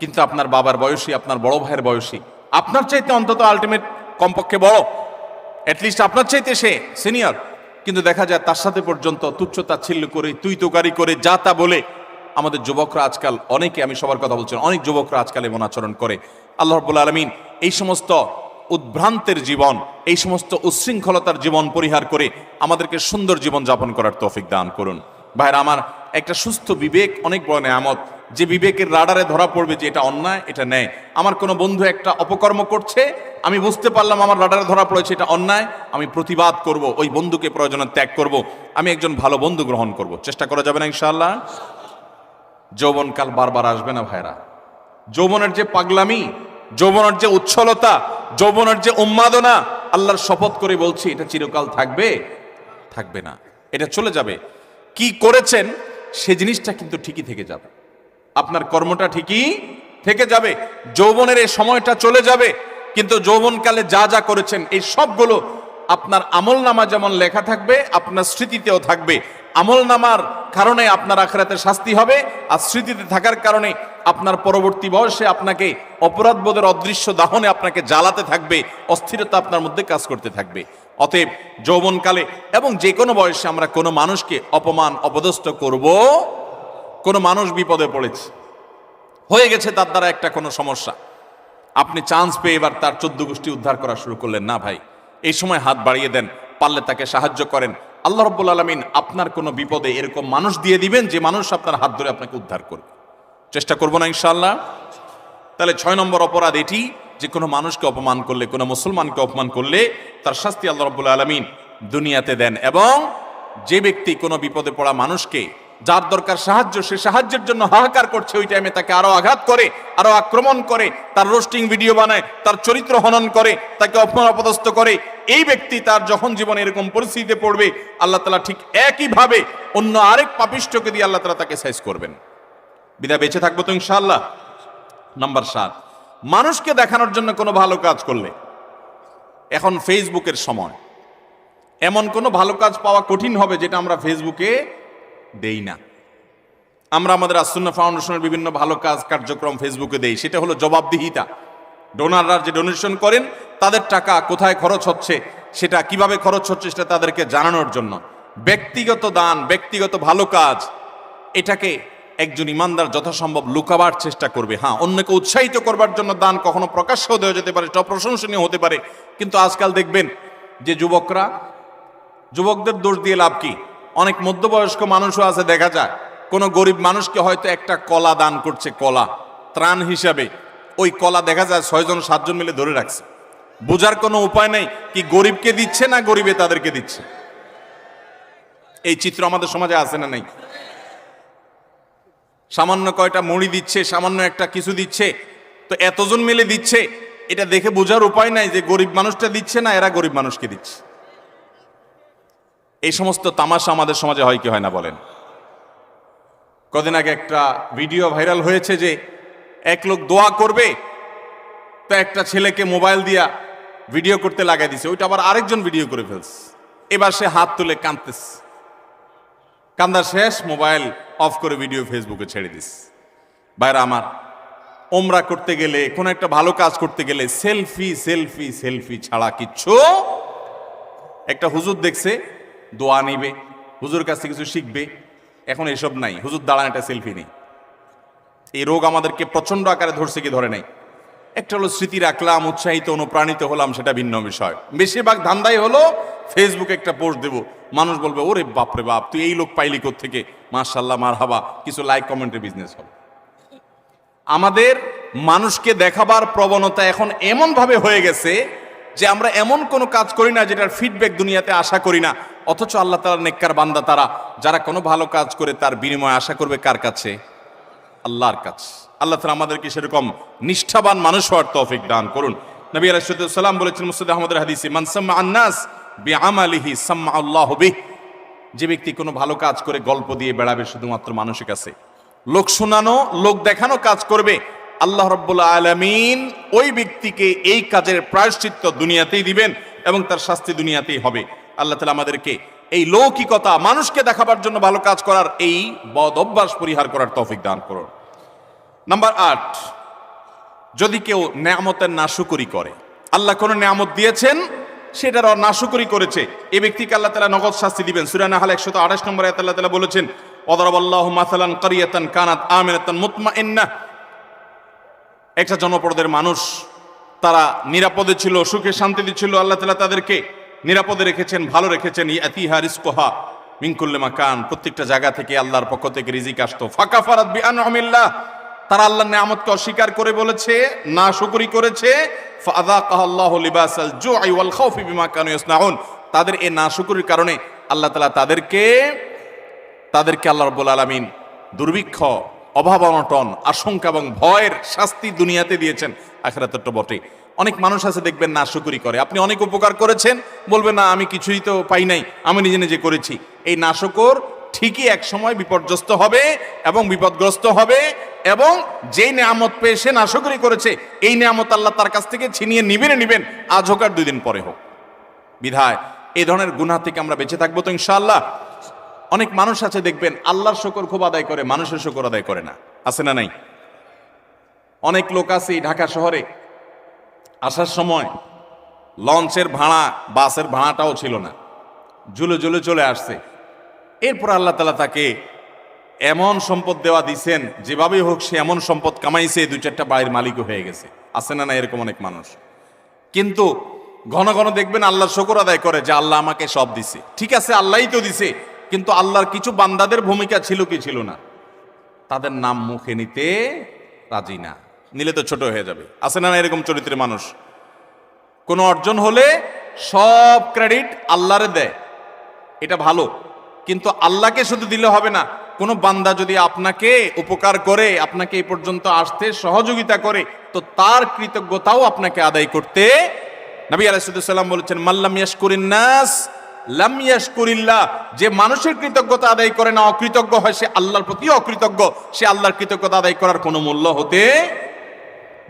কিন্তু আপনার বাবার বয়সী, আপনার বড় ভাইয়ের বয়সী, আপনার চাইতে অন্তত আলটিমেট কমপক্ষে বড়, অ্যাটলিস্ট আপনার চাইতে সে সিনিয়র, কিন্তু দেখা যায় তার সাথে পর্যন্ত তুচ্ছ তাচ্ছিল্য করে, তুই তোকারি করে, যা তা বলে আমাদের যুবকরা আজকাল, অনেকে, আমি সবার কথা বলছি, অনেক যুবকরা আজকাল এমন আচরণ করে। আল্লাহ রাব্বুল আলামিন এই সমস্ত উদ্ভ্রান্তের জীবন, এই সমস্ত উচ্ছৃঙ্খলতার জীবন পরিহার করে আমাদেরকে সুন্দর জীবন যাপন করার তৌফিক দান করুন। ভাইরা আমার, একটা সুস্থ বিবেক অনেক বড় নেয়ামত, যে বিবেকের রাডারে ধরা পড়বে যে এটা অন্যায়, এটা ন্যায়। আমার কোনো বন্ধু একটা অপকর্ম করছে, আমি বুঝতে পারলাম আমার রাডারে ধরা পড়েছে এটা অন্যায়, আমি প্রতিবাদ করব, ওই বন্ধুকে প্রয়োজনে ত্যাগ করব, আমি একজন ভালো বন্ধু গ্রহণ করব। চেষ্টা করা যাবে না ইনশাআল্লাহ? যৌবনকাল বারবার আসবে না ভাইরা। যৌবনের যে পাগলামি, যৌবনের যে উচ্ছলতা, যৌবনের যে উন্মাদনা, আল্লাহর শপথ করে বলছি, এটা চিরকাল থাকবে? থাকবে না, এটা চলে যাবে। কি করেছেন সে জিনিসটা কিন্তু ঠিকই থেকে যাবে। আপনার কর্মটা ঠিকই থেকে যাবে। যৌবনের এই সময়টা চলে যাবে, কিন্তু যৌবনকালে যা যা করেছেন এই সবগুলো আপনার আমলনামা যেমন লেখা থাকবে, আপনার স্মৃতিতেও থাকবে। আমলনামার কারণে আপনার আখিরাতে শাস্তি হবে, আর স্মৃতিতে থাকার কারণে আপনার পরবর্তী বয়সে আপনাকে অপরাধবোধের অদৃশ্য দাহনে আপনাকে জ্বালাতে থাকবে, অস্থিরতা আপনার মধ্যে কাজ করতে থাকবে। অতএব যৌবনকালে এবং যে কোনো বয়সে আমরা কোনো মানুষকে অপমান অপদস্থ করব। কোনো মানুষ বিপদে পড়েছে, হয়ে গেছে তার দ্বারা একটা কোনো সমস্যা, আপনি চান্স পেয়ে এবার তার 14 গোষ্ঠী উদ্ধার করা শুরু করলেন না ভাই। এই সময় হাত বাড়িয়ে দেন, পারলে তাকে সাহায্য করেন। আল্লাহ রাব্বুল আলামিন আপনার কোনো বিপদে এরকম মানুষ দিয়ে দিবেন যে মানুষ আপনার হাত ধরে আপনাকে উদ্ধার করবে। চেষ্টা করবো না ইনশাআল্লাহ? তাহলে 6 নম্বর অপরাধ এটি যে কোনো মানুষকে অপমান করলে, কোনো মুসলমানকে অপমান করলে তার শাস্তি আল্লাহ রাব্বুল আলামিন দুনিয়াতে দেন। এবং যে ব্যক্তি কোনো বিপদে পড়া মানুষকে, যার দরকার সাহায্য, সে সাহায্যের জন্য হাহাকার করছে, ওই টাইমে তাকে আরো আঘাত করে, আরো আক্রমণ করে, তার রোস্টিং ভিডিও বানায়, তার চরিত্র হনন করে, তাকে অপমান অপদস্থ করে, এই ব্যক্তি তার যখন জীবনে এরকম পরিস্থিতিতে পড়বে, আল্লাহ তাআলা ঠিক একইভাবে অন্য আরেক পাপিষ্ঠকে দিয়ে আল্লাহ তাআলা তাকে সাইজ করবেন। বিদায় বেঁচে থাকবো তো ইনশাআল্লাহ। নাম্বার 7, মানুষকে দেখানোর জন্য কোনো ভালো কাজ করলে, এখন ফেসবুকের সময়, এমন কোনো ভালো কাজ পাওয়া কঠিন হবে যেটা আমরা ফেসবুকে দেই না। আমরা আমাদের আসুন্নাহ ফাউন্ডেশনের বিভিন্ন ভালো কাজ কার্যক্রম ফেসবুকে দেই, সেটা হলো জবাবদিহিতা। ডোনাররা যে ডোনেশন করেন তাদের টাকা কোথায় খরচ হচ্ছে, সেটা কিভাবে খরচ হচ্ছে, সেটা তাদেরকে জানানোর জন্য। ব্যক্তিগত দান, ব্যক্তিগত ভালো কাজ, এটাকে একজন ইমানদার যথাসম্ভব লুকাবার চেষ্টা করবে। হ্যাঁ, অন্যকে উৎসাহিত করবার জন্য দান কখনো প্রকাশ্যও দেওয়া যেতে পারে, সেটা প্রশংসনীয় হতে পারে। কিন্তু আজকাল দেখবেন যে যুবকদের দোষ দিয়ে লাভ কি? অনেক মধ্যবয়স্ক মানুষও আছে, দেখা যায় কোনো গরিব মানুষকে হয়তো একটা কলা দান করছে, কলা ত্রাণ হিসাবে। ওই কলা দেখা যায় 6 জন 7 জন মিলে ধরে রাখছে। বোঝার কোনো উপায় নেই কি গরিবকে দিচ্ছে না গরিবে তাদেরকে দিচ্ছে। এই চিত্র আমাদের সমাজে আছে না নাই? সামান্য কয়টা মুড়ি দিচ্ছে, সামান্য একটা কিছু দিচ্ছে, তো এতজন মিলে দিচ্ছে, এটা দেখে বোঝার উপায় নাই যে গরিব মানুষটা দিচ্ছে না এরা গরিব মানুষকে দিচ্ছে। এই সমস্ত তামাশা আমাদের সমাজে হয় কি হয় না বলেন? কদিন আগে একটা ভিডিও ভাইরাল হয়েছে যে এক লোক দোয়া করবে, তো একটা ছেলেকে মোবাইল দিয়া ভিডিও করতে লাগাই দিছে, ওইটা আবার আরেকজন ভিডিও করে ফেলছে। এবার সে হাত তুলে কাঁদতেছে, কান্দা শেষ, মোবাইল অফ করে ভিডিও ফেসবুকে ছেড়ে দিস। ভাইরা আমার, ওমরা করতে গেলে, কোনো একটা ভালো কাজ করতে গেলে সেলফি সেলফি সেলফি ছাড়া কিচ্ছু। একটা হুজুর দেখছে দোয়া নিবে, হুজুর কাছে কিছু শিখবে, এখন এসব নাই। হুজুর দাঁড়ান, একটা সেলফি নেই। এই রোগ আমাদেরকে প্রচন্ড আকারে ধরছে কি ধরে নাই? একটা হলো স্মৃতি রাখলাম, উৎসাহিত অনুপ্রাণিত হলাম, সেটা ভিন্ন বিষয়। বেশিরভাগ ধান্দাই হলো ফেসবুকে একটা পোস্ট দেবো, মানুষ বলবে ওরে বাপরে বাপ, তুই এই লোক পাইলি কোত্থেকে, মাশাআল্লাহ মারহাবা, কিছু লাইক কমেন্টের বিজনেস হবে। আমাদের মানুষকে দেখাবার প্রবণতা এখন এমন ভাবে হয়ে গেছে যে আমরা এমন কোনো কাজ করি না যেটার ফিডব্যাক দুনিয়াতে আশা করি না। অথচ আল্লাহ তাআলার নেককার বান্দা তারা, যারা কোনো ভালো কাজ করে তার বিনিময় আশা করবে কার কাছে? আল্লাহর কাছে। আল্লাহ তাআলা আমাদেরকে সেরকম নিষ্ঠাবান মানুষ হওয়ার তৌফিক দান করুন। নবী আলাইহিস সালাম বলেছেন মুসনাদ আহমদের হাদিসে, মান সাম্মা আন-নাস বিআমালিহি সাম্মা আল্লাহু বিহি। যে ব্যক্তি কোনো ভালো কাজ করে গল্প দিয়ে বেড়াবে শুধুমাত্র মানুষের কাছে, লোক শোনানো, লোক দেখানো কাজ করবে, আল্লাহ রাব্বুল আলামিন ওই ব্যক্তিকে এই কাজের প্রায়শ্চিত্ত দুনিয়াতেই দিবেন এবং তার শাস্তি দুনিয়াতেই হবে। আল্লাহ তাআলা আমাদেরকে এই লৌকিকতা, মানুষকে দেখাবার জন্য ভালো কাজ করার এই বদ অভ্যাস পরিহার করার তৌফিক দান করুন। নাম্বার 8, যদি কেউ নেয়ামতের নাশুকরি করে, আল্লাহ কোন নেয়ামত দিয়েছেন সেটার নাশুকরি করেছে, এই ব্যক্তিকে আল্লাহ তাআলা নগদ শাস্তি দিবেন। সূরা নাহল 128 নম্বর আয়াতে আল্লাহ তাআলা বলেছেন, ওয়াদারাবাল্লাহু মাসালান কারিয়াতান কানাত আমিনাতান মুতমাইন্নাহ। একটা জনপদের মানুষ, তারা নিরাপদে ছিল, সুখে শান্তিতে ছিল, আল্লাহ তাআলা তাদেরকে নিরাপদে রেখেছেন, ভালো রেখেছেন। ইয়াতিহা রিজকুহা মিন কুল্লি মাকান, প্রত্যেকটা জায়গা থেকে আল্লাহর পক্ষ থেকে রিজিক আসতো। ফাকাফারাত বিআনউমিল্লাহ, তারা আল্লাহর নিয়ামতকে অস্বীকার করে বলেছে, নাশুকরি করেছে। ফাযাকাহাল্লাহু লিবাসাল জুই ওয়াল খাউফি বিমা কানু ইয়াসনাউন, তাদের এই নাশুকরির কারণে আল্লাহ তাআলা তাদেরকে আল্লাহ রাব্বুল আলামিন দুর্ভিক্ষ, অভাব অনটন, আশঙ্কা এবং ভয়ের শাস্তি দুনিয়াতে দিয়েছেন, আখিরাতে তো বটে। অনেক মানুষ আছে দেখবেন নাশুকরি করে, আপনি অনেক উপকার করেছেন, বলবেন না আমি কিছুই তো পাই নাই, আমি নিজে নিজে করেছি। এই নাশুকর ঠিকই এক সময় বিপর্যস্ত হবে এবং বিপদগ্রস্ত হবে, এবং যেই নিয়ামত পেয়ে সে নাশকরি করেছে এই নিয়ামত আল্লাহ তার কাছ থেকে ছিনিয়ে নিবেন, আজ হোক আর 2 দিন পরে হোক। বিধায় এই ধরনের গুনাহ থেকে আমরা বেঁচে থাকবো তো ইনশাআল্লাহ। অনেক মানুষ আছে দেখবেন আল্লাহর শুকর খুব আদায় করে, মানুষের শুকর আদায় করে না, আছে না নাই? অনেক লোক আছে ঢাকা শহরে আসার সময় লঞ্চের ভাড়া, বাসের ভাড়াটাও ছিল না, ঝুলে ঝুলে চলে আসছে। এরপর আল্লাহ তাআলা তাকে এমন সম্পদ দেওয়া দিছেন, যেভাবেই হোক সে এমন সম্পদ কামাইছে 2-4টা বাড়ির মালিকও হয়ে গেছে, আছে না না? এরকম অনেক মানুষ। কিন্তু ঘন ঘন দেখবেন আল্লাহর শুকর আদায় করে যে আল্লাহ আমাকে সব দিছে। ঠিক আছে, আল্লাহই তো দিছে, কিন্তু আল্লাহর কিছু বান্দাদের ভূমিকা ছিল কি ছিল না? তাদের নাম মুখে নিতে রাজি না, নিলে তো ছোট হয়ে যাবে, আছে না না? এরকম চরিত্রের মানুষ। কোনো অর্জন হলে সব ক্রেডিট আল্লাহরে দেয়, এটা ভালো, কিন্তু আল্লাহকে শুধু দিলে হবে না। কোনো বান্দা যদি আপনাকে উপকার করে, আপনাকে এই পর্যন্ত আসতে সহযোগিতা করে, তো তার কৃতজ্ঞতাও আপনাকে আদায় করতে। নবী আলাইহিস সালাম বলেছেন, মাল্লাম ইয়াশকুরিন নাস লাম ইয়াশকুরিল্লাহ। যে মানুষের কৃতজ্ঞতা আদায় করে না, অকৃতজ্ঞ হয়, সে আল্লাহর প্রতি অকৃতজ্ঞ, সে আল্লাহর কৃতজ্ঞতা আদায় করার কোনো মূল্য হতে।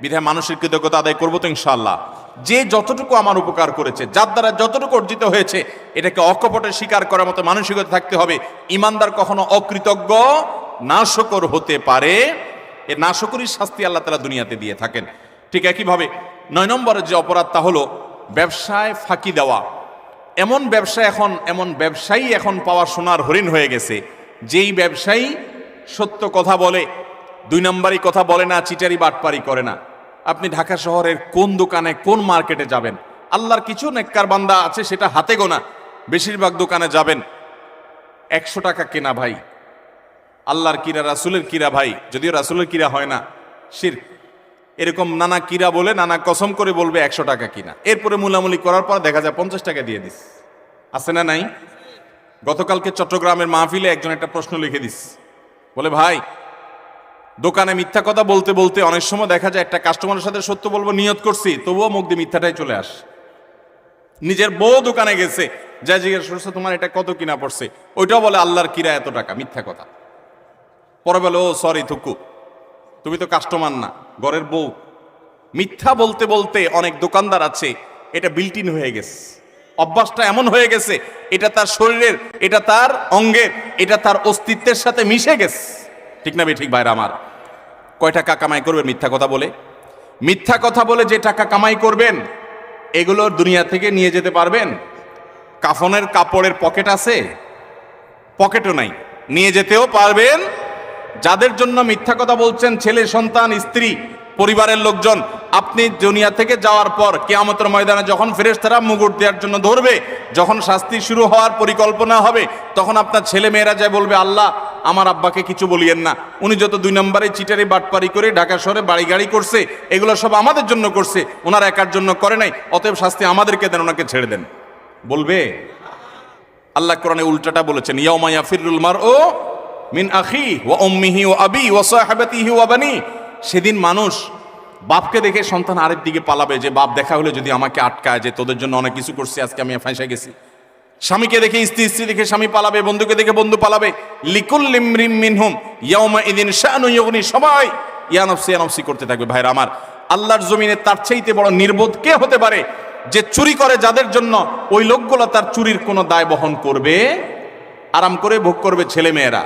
বিধায় মানুষের কৃতজ্ঞতা আদায় করবো তো ইনশাআল্লাহ। যে যতটুকু আমার উপকার করেছে, যার দ্বারা যতটুকু অর্জিত হয়েছে, এটাকে অকপটে স্বীকার করার মতো মানসিকতা থাকতে হবে। ইমানদার কখনো অকৃতজ্ঞ নাশকর হতে পারে, এ নাশকরির শাস্তি আল্লাহ তাআলা দুনিয়াতে দিয়ে থাকেন। ঠিক একইভাবে 9 নম্বরের যে অপরাধ, তা হলো ব্যবসায় ফাঁকি দেওয়া। এমন ব্যবসায়ী এখন পাওয়া সোনার হরিণ হয়ে গেছে, যেই ব্যবসায়ী সত্য কথা বলে, 2 নম্বরই কথা বলে না, চিটারি বাটপারি করে না। আপনি ঢাকা শহরের কোন দোকানে, কোন মার্কেটে যাবেন, আল্লাহর কিছু নেককার বান্দা আছে সেটা হাতে গোনা, বেশিরভাগ দোকানে যাবেন 100 টাকা কেনা ভাই, আল্লাহর কিরা, রাসূলের কিরা ভাই, যদিও রাসূলের কিরা হয় না, শিরক, এরকম নানা কিরা বলে, নানা কসম করে বলবে 100 টাকা কিনা। এরপরে মুলামুলি করার পর দেখা যায় 50 টাকা দিয়ে দিস, আছে না নাই? গতকালকে চট্টগ্রামের মাহফিলে একজন একটা প্রশ্ন লিখে দিস, বলে ভাই, দোকানে মিথ্যা কথা বলতে বলতে অনেক সময় দেখা যায় একটা কাস্টমারের সাথে সত্য বলবো নিয়ত করছি, তবুও মুখ দিয়ে মিথ্যাটাই চলে আস। নিজের বউ দোকানে গেছে, যা জিজ্ঞেস করছে তোমার এটা কত কিনা পড়ছে, ওইটাও বলে আল্লাহর কিরা এত টাকা, মিথ্যা কথা। পরে বলে ও সরি থুকু, তুমি তো কাস্টমার না, ঘরের বউ। মিথ্যা বলতে বলতে অনেক দোকানদার আছে এটা বিল্ট ইন হয়ে গেছে, অভ্যাসটা এমন হয়ে গেছে, এটা তার শরীরের, এটা তার অঙ্গের, এটা তার অস্তিত্বের সাথে মিশে গেছে। ঠিক না ঠিক ভাইরা আমার? কয় টাকা কামাই করবেন মিথ্যা কথা বলে? মিথ্যা কথা বলে যে টাকা কামাই করবেন, এগুলো দুনিয়া থেকে নিয়ে যেতে পারবেন? কাফনের কাপড়ের পকেট আছে? পকেটও নাই, নিয়ে যেতেও পারবেন? যাদের জন্য মিথ্যা কথা বলছেন, ছেলে সন্তান, স্ত্রী, পরিবারের লোকজন, আপনি দুনিয়া থেকে যাওয়ার পর কিয়ামতের ময়দানে যখন ফেরেশতারা মুগুর দেওয়ার জন্য ধরবে, যখন শাস্তি শুরু হওয়ার পরিকল্পনা হবে, তখন আপনার ছেলে মেয়েরা যায় বলবে, আল্লাহ আমার আব্বাকে কিছু বলিয়েন না, উনি যত 2 নম্বরে চিটারি বাটপারি করে ঢাকা শহরে বাড়ি গাড়ি করছে, এগুলো সব আমাদের জন্য করছে, ওনার একার জন্য করে নাই, অতএব শাস্তি আমাদেরকে দেন, ওনাকে ছেড়ে দেন, বলবে? আল্লাহ কোরআনে উল্টাটা বলেছেন, ইয়াউমা ইয়াফিরুল মারউ মিন আখি ওয়া উম্মিহি ওয়া আবি ওয়া সাহাবাতিহি ওয়া বানি। সেদিন মানুষ বাপকে দেখে সন্তান আরেক দিকে পালাবে, যে বাপ দেখা হলে যদি আমাকে আটকায়, যে তোদের জন্য অনেক কিছু করছি, আজকে আমি ফাঁসে গেছি। স্বামীকে দেখে স্ত্রী, স্ত্রী দেখে স্বামী পালাবে, বন্ধুকে দেখে বন্ধু পালাবে। লিকুল্লি ইমরিম মিনহুম ইয়াউমা ইযিন শাআনু ইউগনি, সবাই ইয়া নফসি করতে থাকবে। ভাইরা আমার, আল্লাহর জমিনে তার চাইতে বড় নির্বোধ কে হতে পারে, যে চুরি করে যাদের জন্য, ওই লোকগুলো তার চুরির কোনো দায় বহন করবে, আরাম করে ভোগ করবে ছেলে মেয়েরা,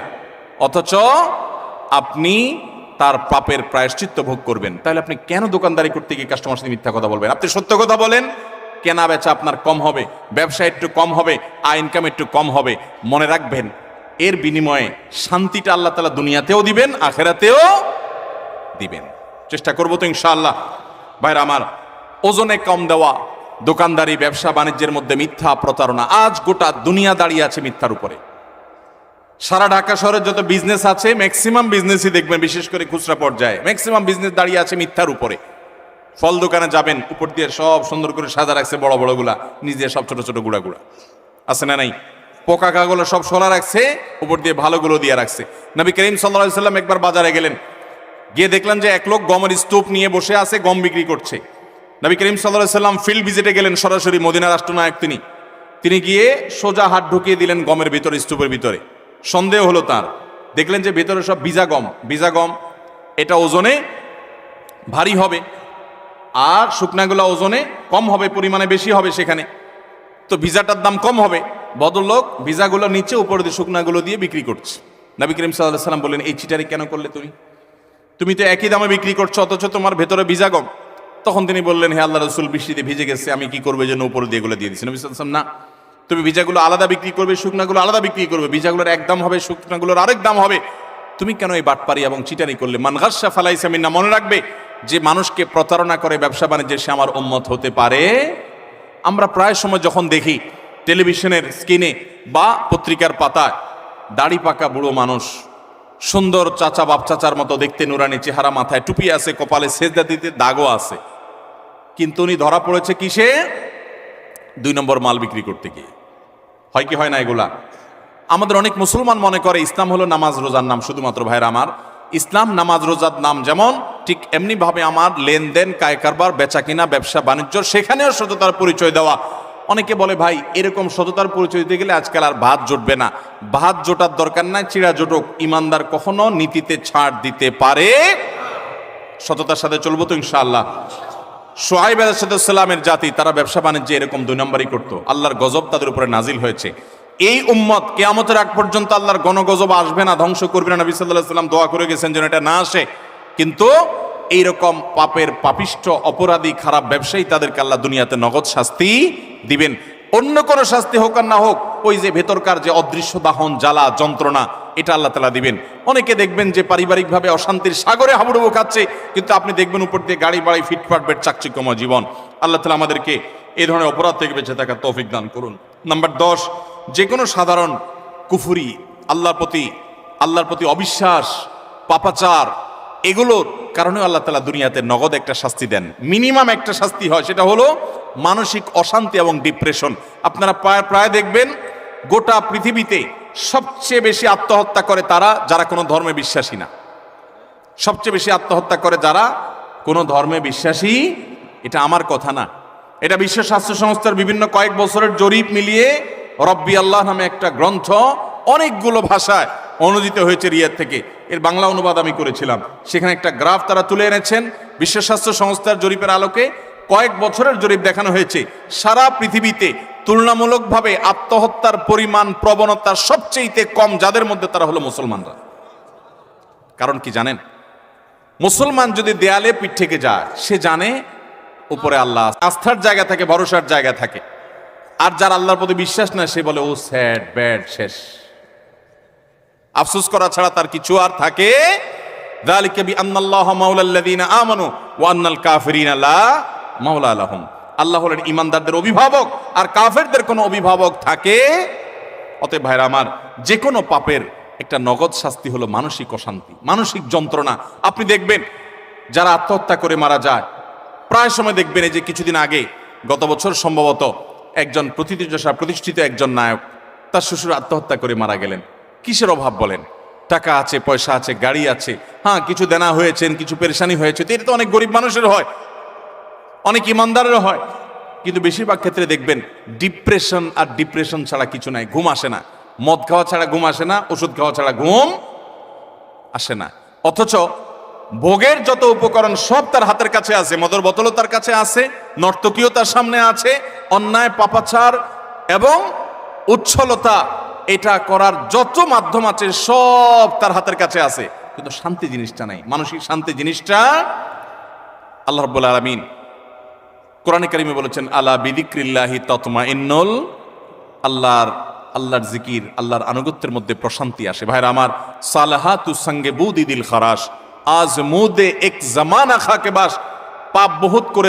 অথচ আপনি তার পাপের প্রায়শ্চিত্ত ভোগ করবেন। তাহলে আপনি কেন দোকানদারি করতে গিয়ে কাস্টমার সাথে মিথ্যা কথা বলবেন? আপনি সত্য কথা বলেন, কেনা বেচা আপনার কম হবে, ব্যবসা একটু কম হবে, আয় ইনকাম একটু কম হবে। মনে রাখবেন, এর বিনিময়ে শান্তিটা আল্লাহ তাআলা দুনিয়াতেও দিবেন, আখেরাতেও দিবেন। চেষ্টা করবো তো ইনশাআল্লাহ। ভাইরা আমার, ওজনে কম দেওয়া, দোকানদারি, ব্যবসা বাণিজ্যের মধ্যে মিথ্যা, প্রতারণা, আজ গোটা দুনিয়া দাঁড়িয়ে আছে মিথ্যার উপরে। সারা ঢাকা শহরের যত বিজনেস আছে, ম্যাক্সিমাম বিজনেসই দেখবেন, বিশেষ করে খুচরা পর্যায়ে ম্যাক্সিমাম বিজনেস দাঁড়িয়ে আছে মিথ্যার উপরে। ফল দোকানে যাবেন, উপর দিয়ে সব সুন্দর করে সাজা রাখছে, বড় বড় গুলা, নিচ দিয়ে সব ছোট ছোট গুড়া গুড়া, আছে না নাই? পোকা কাগুলো সব সোলা রাখছে, উপর দিয়ে ভালোগুলো দিয়ে রাখছে। নবী করিম সাল্লাল্লাহু আলাইহি সাল্লাম একবার বাজারে গেলেন, গিয়ে দেখলেন যে এক লোক গমের স্তূপ নিয়ে বসে আছে, গম বিক্রি করছে। নবী করিম সাল্লাল্লাহু আলাইহি সাল্লাম ফিল্ড ভিজিটে গেলেন, সরাসরি মদিনা রাষ্ট্রনায়ক তিনি গিয়ে সোজা হাত ঢুকিয়ে দিলেন গমের ভিতরে, স্তূপের ভিতরে। সন্দেহ হলো তার, দেখলেন যে ভেতরে সব ভিজা গম। এটা ওজনে ভারী হবে, আর শুকনাগুলো ওজনে কম হবে, পরিমাণে বেশি হবে সেখানে, তো ভিজাটার দাম কম হবে। ভদ্রলোক ভিজাগুলো নিচে, উপর দিয়ে শুকনাগুলো দিয়ে বিক্রি করছে। নবী করিম সাল্লাল্লাহু আলাইহি ওয়াসাল্লাম বললেন, এই চিটারি কেন করলে তুমি তো একই দামে বিক্রি করছো, অথচ তোমার ভেতরে ভিজা কম। তখন তিনি বললেন, হে আল্লাহ রাসূল, বৃষ্টিতে ভিজে গেছে, আমি কি করবো, এই জন্য উপরে দিয়ে এগুলো দিয়ে দিচ্ছি। নবী সাল্লাল্লাহু আলাইহি ওয়াসাল্লাম, না, তুমি ভিজাগুলো আলাদা বিক্রি করবে, শুকনাগুলো আলাদা বিক্রি করবে, ভিজাগুলোর এক দাম হবে, শুকনাগুলোর আরেক দাম হবে। তুমি কেন এই বাটপারি এবং চিটারি করলে? মান গাসসা ফালাইসা মিন্না, মনে রাখবে যে মানুষকে প্রতারণা করে ব্যবসা বাণিজ্যে সে আমার উম্মত হতে পারে। আমরা প্রায় সময় যখন দেখি টেলিভিশনের স্ক্রিনে বা পত্রিকার পাতায়, দাড়ি পাকা বুড়ো মানুষ, সুন্দর চাচা বাপ চাচার মতো দেখতে, নুরানি চেহারা, মাথায় টুপি আছে, কপালে সেজদা দিতে দাগও আছে, কিন্তু উনি ধরা পড়েছে কিসে? 2 নম্বর মাল বিক্রি করতে গিয়ে। হয় কি হয় না এগুলা? আমাদের অনেক মুসলমান মনে করে ইসলাম হলো নামাজ রোজার নাম। শুধুমাত্র ভাইরা আমার, ইসলাম নামাজ রোজার নাম যেমন, ঠিক এমনি ভাবে আমার লেনদেন, কায় কারবার, বেচা কিনা, ব্যবসা বাণিজ্য, সেখানেও সততার পরিচয় দেওয়া। অনেকে বলে, ভাই এরকম সততার পরিচয় দিতে গেলে আজকাল আর ভাত জুটবে না। ভাত জোটার দরকার নাই, চিড়া জোটক। ইমানদার কখনো নীতিতে ছাড় দিতে পারে। সততার সাথে চলবো তো ইনশাআল্লাহ। শুআয়ব আলাইহিস সালামের জাতি, তারা ব্যবসা বাণিজ্যে এরকম 2 নম্বরই করতো। আল্লাহর গজব তাদের উপরে নাজিল হয়েছে। এই উম্মত কিয়ামতের আগ পর্যন্ত আল্লাহর গণগজব আসবে না, ধ্বংস করবে না। নবী সাল্লাল্লাহু আলাইহি ওয়াসাল্লাম দোয়া করে গেছেন যেন এটা না আসে। কিন্তু এইরকম পাপের পাপিষ্ঠ, অপরাধী, খারাপ ব্যবসায়ী, তাদেরকে আল্লাহ দুনিয়াতে নগদ শাস্তি দিবেন। অন্য কোনো শাস্তি হোক আর না হোক, ওই যে ভেতরকার যে অদৃশ্য দাহন, জ্বালা, যন্ত্রণা, এটা আল্লাহ তাআলা দিবেন। অনেকে দেখবেন যে পারিবারিকভাবে অশান্তির সাগরে হাবুডুবু খাচ্ছে, কিন্তু আপনি দেখবেন উপর দিয়ে গাড়ি বাড়ি, ফিটফাট বেট, চাকচিক্যময় জীবন। আল্লাহ তাআলা আমাদেরকে এই ধরনের অপরাধ থেকে বেঁচে থাকার তৌফিক দান করুন। নাম্বার 10, যে কোনো সাধারণ কুফরি, আল্লাহর প্রতি অবিশ্বাস, পাপাচার, এগুলোর কারণে আল্লাহ তাআলা দুনিয়াতে নগদ একটা শাস্তি দেন। মিনিমাম একটা শাস্তি হয়, সেটা হলো মানসিক অশান্তি এবং ডিপ্রেশন। আপনারা প্রায় দেখবেন গোটা পৃথিবীতে সবচেয়ে বেশি আত্মহত্যা করে তারা যারা কোনো ধর্মে বিশ্বাসী না। সবচেয়ে বেশি আত্মহত্যা করে যারা কোনো ধর্মে বিশ্বাসী। এটা আমার কথা না, এটা বিশ্ব স্বাস্থ্য সংস্থার বিভিন্ন কয়েক বছরের জরিপ মিলিয়ে রব্বি আল্লাহ নামে একটা গ্রন্থ অনেকগুলো ভাষায় অনুদিত হয়েছে রিয়াদ থেকে। এর বাংলা অনুবাদ আমি করেছিলাম। সেখানে একটা গ্রাফ তারা তুলে এনেছেন। বিশ্ব স্বাস্থ্য সংস্থার জরিপের আলোকে কয়েক বছরের জরিপ দেখানো হয়েছে, সারা পৃথিবীতে তুলনামূলকভাবে আত্মহত্যার পরিমাণ, প্রবণতা সবচেয়ে কম যাদের মধ্যে, তারা হলো মুসলমানরা। কারণ কি জানেন? মুসলমান যদি দেয়ালে পিঠ থেকে যায়, সে জানে উপরে আল্লাহ, আস্থার জায়গা থাকে, ভরসার জায়গা থাকে। আর যার আল্লাহর প্রতি বিশ্বাস না, সে বলে ও স্যাড, ব্যাড, শেষ। আফসোস করা ছাড়া তার কিছু আর থাকে। যালিকা বিআন্নাল্লাহা মাওলাল্লাযীনা আমানু ওয়া আন্নাল কাফিরিনা লা মাওলা লাহুম। আল্লাহ হলেন ঈমানদারদের অভিভাবক, আর কাফেরদের কোনো অভিভাবক থাকে। অতএব ভাইরা আমার, যে কোনো পাপের একটা নগদ শাস্তি হলো মানসিক অশান্তি, মানসিক যন্ত্রণা। আপনি দেখবেন যারা আত্মহত্যা করে মারা যায়, প্রায় সময় দেখবেন, এই যে কিছুদিন আগে, গত বছর সম্ভবত, একজন প্রতিষ্ঠিত একজন নায়ক, তার শ্বশুর আত্মহত্যা করে মারা গেলেন। কিসের অভাব বলেন? টাকা আছে, পয়সা আছে, গাড়ি আছে, হ্যাঁ কিছু দেনা হয়েছেন, কিছু পেরেশানি হয়েছে, তো এটা তো অনেক গরিব মানুষের হয়, অনেক ইমানদারেরও হয়। কিন্তু বেশিরভাগ ক্ষেত্রে দেখবেন ডিপ্রেশন, আর ডিপ্রেশন ছাড়া কিছু নাই। ঘুম আসে না, মদ খাওয়া ছাড়া ঘুম আসে না, ওষুধ খাওয়া ছাড়া ঘুম আসে না। অথচ ভোগের যত উপকরণ সব তার হাতের কাছে আছে, মদের বোতলও তার কাছে আছে, নর্তকীও তার সামনে আছে, অন্যায়, পাপাচার এবং উচ্ছলতা, এটা করার যত মাধ্যম আছে সব তার হাতের কাছে আছে, কিন্তু শান্তি জিনিসটা নাই। মানসিক শান্তি জিনিসটা আল্লাহ রাব্বুল আলামিন কোরআনে কারিমে বলেছেন, আলা বিযিক্রিল্লাহি তাতমাইন্নুল, আল্লাহর জিকির, আল্লাহর আনুগত্যের মধ্যে প্রশান্তি আসে। ভাইরা আমার, সালাহাতু সঙ্গে বুদি দিল খারাস, আজ মুদে এক জামানা খাকে বাস। পাপ বহুত করে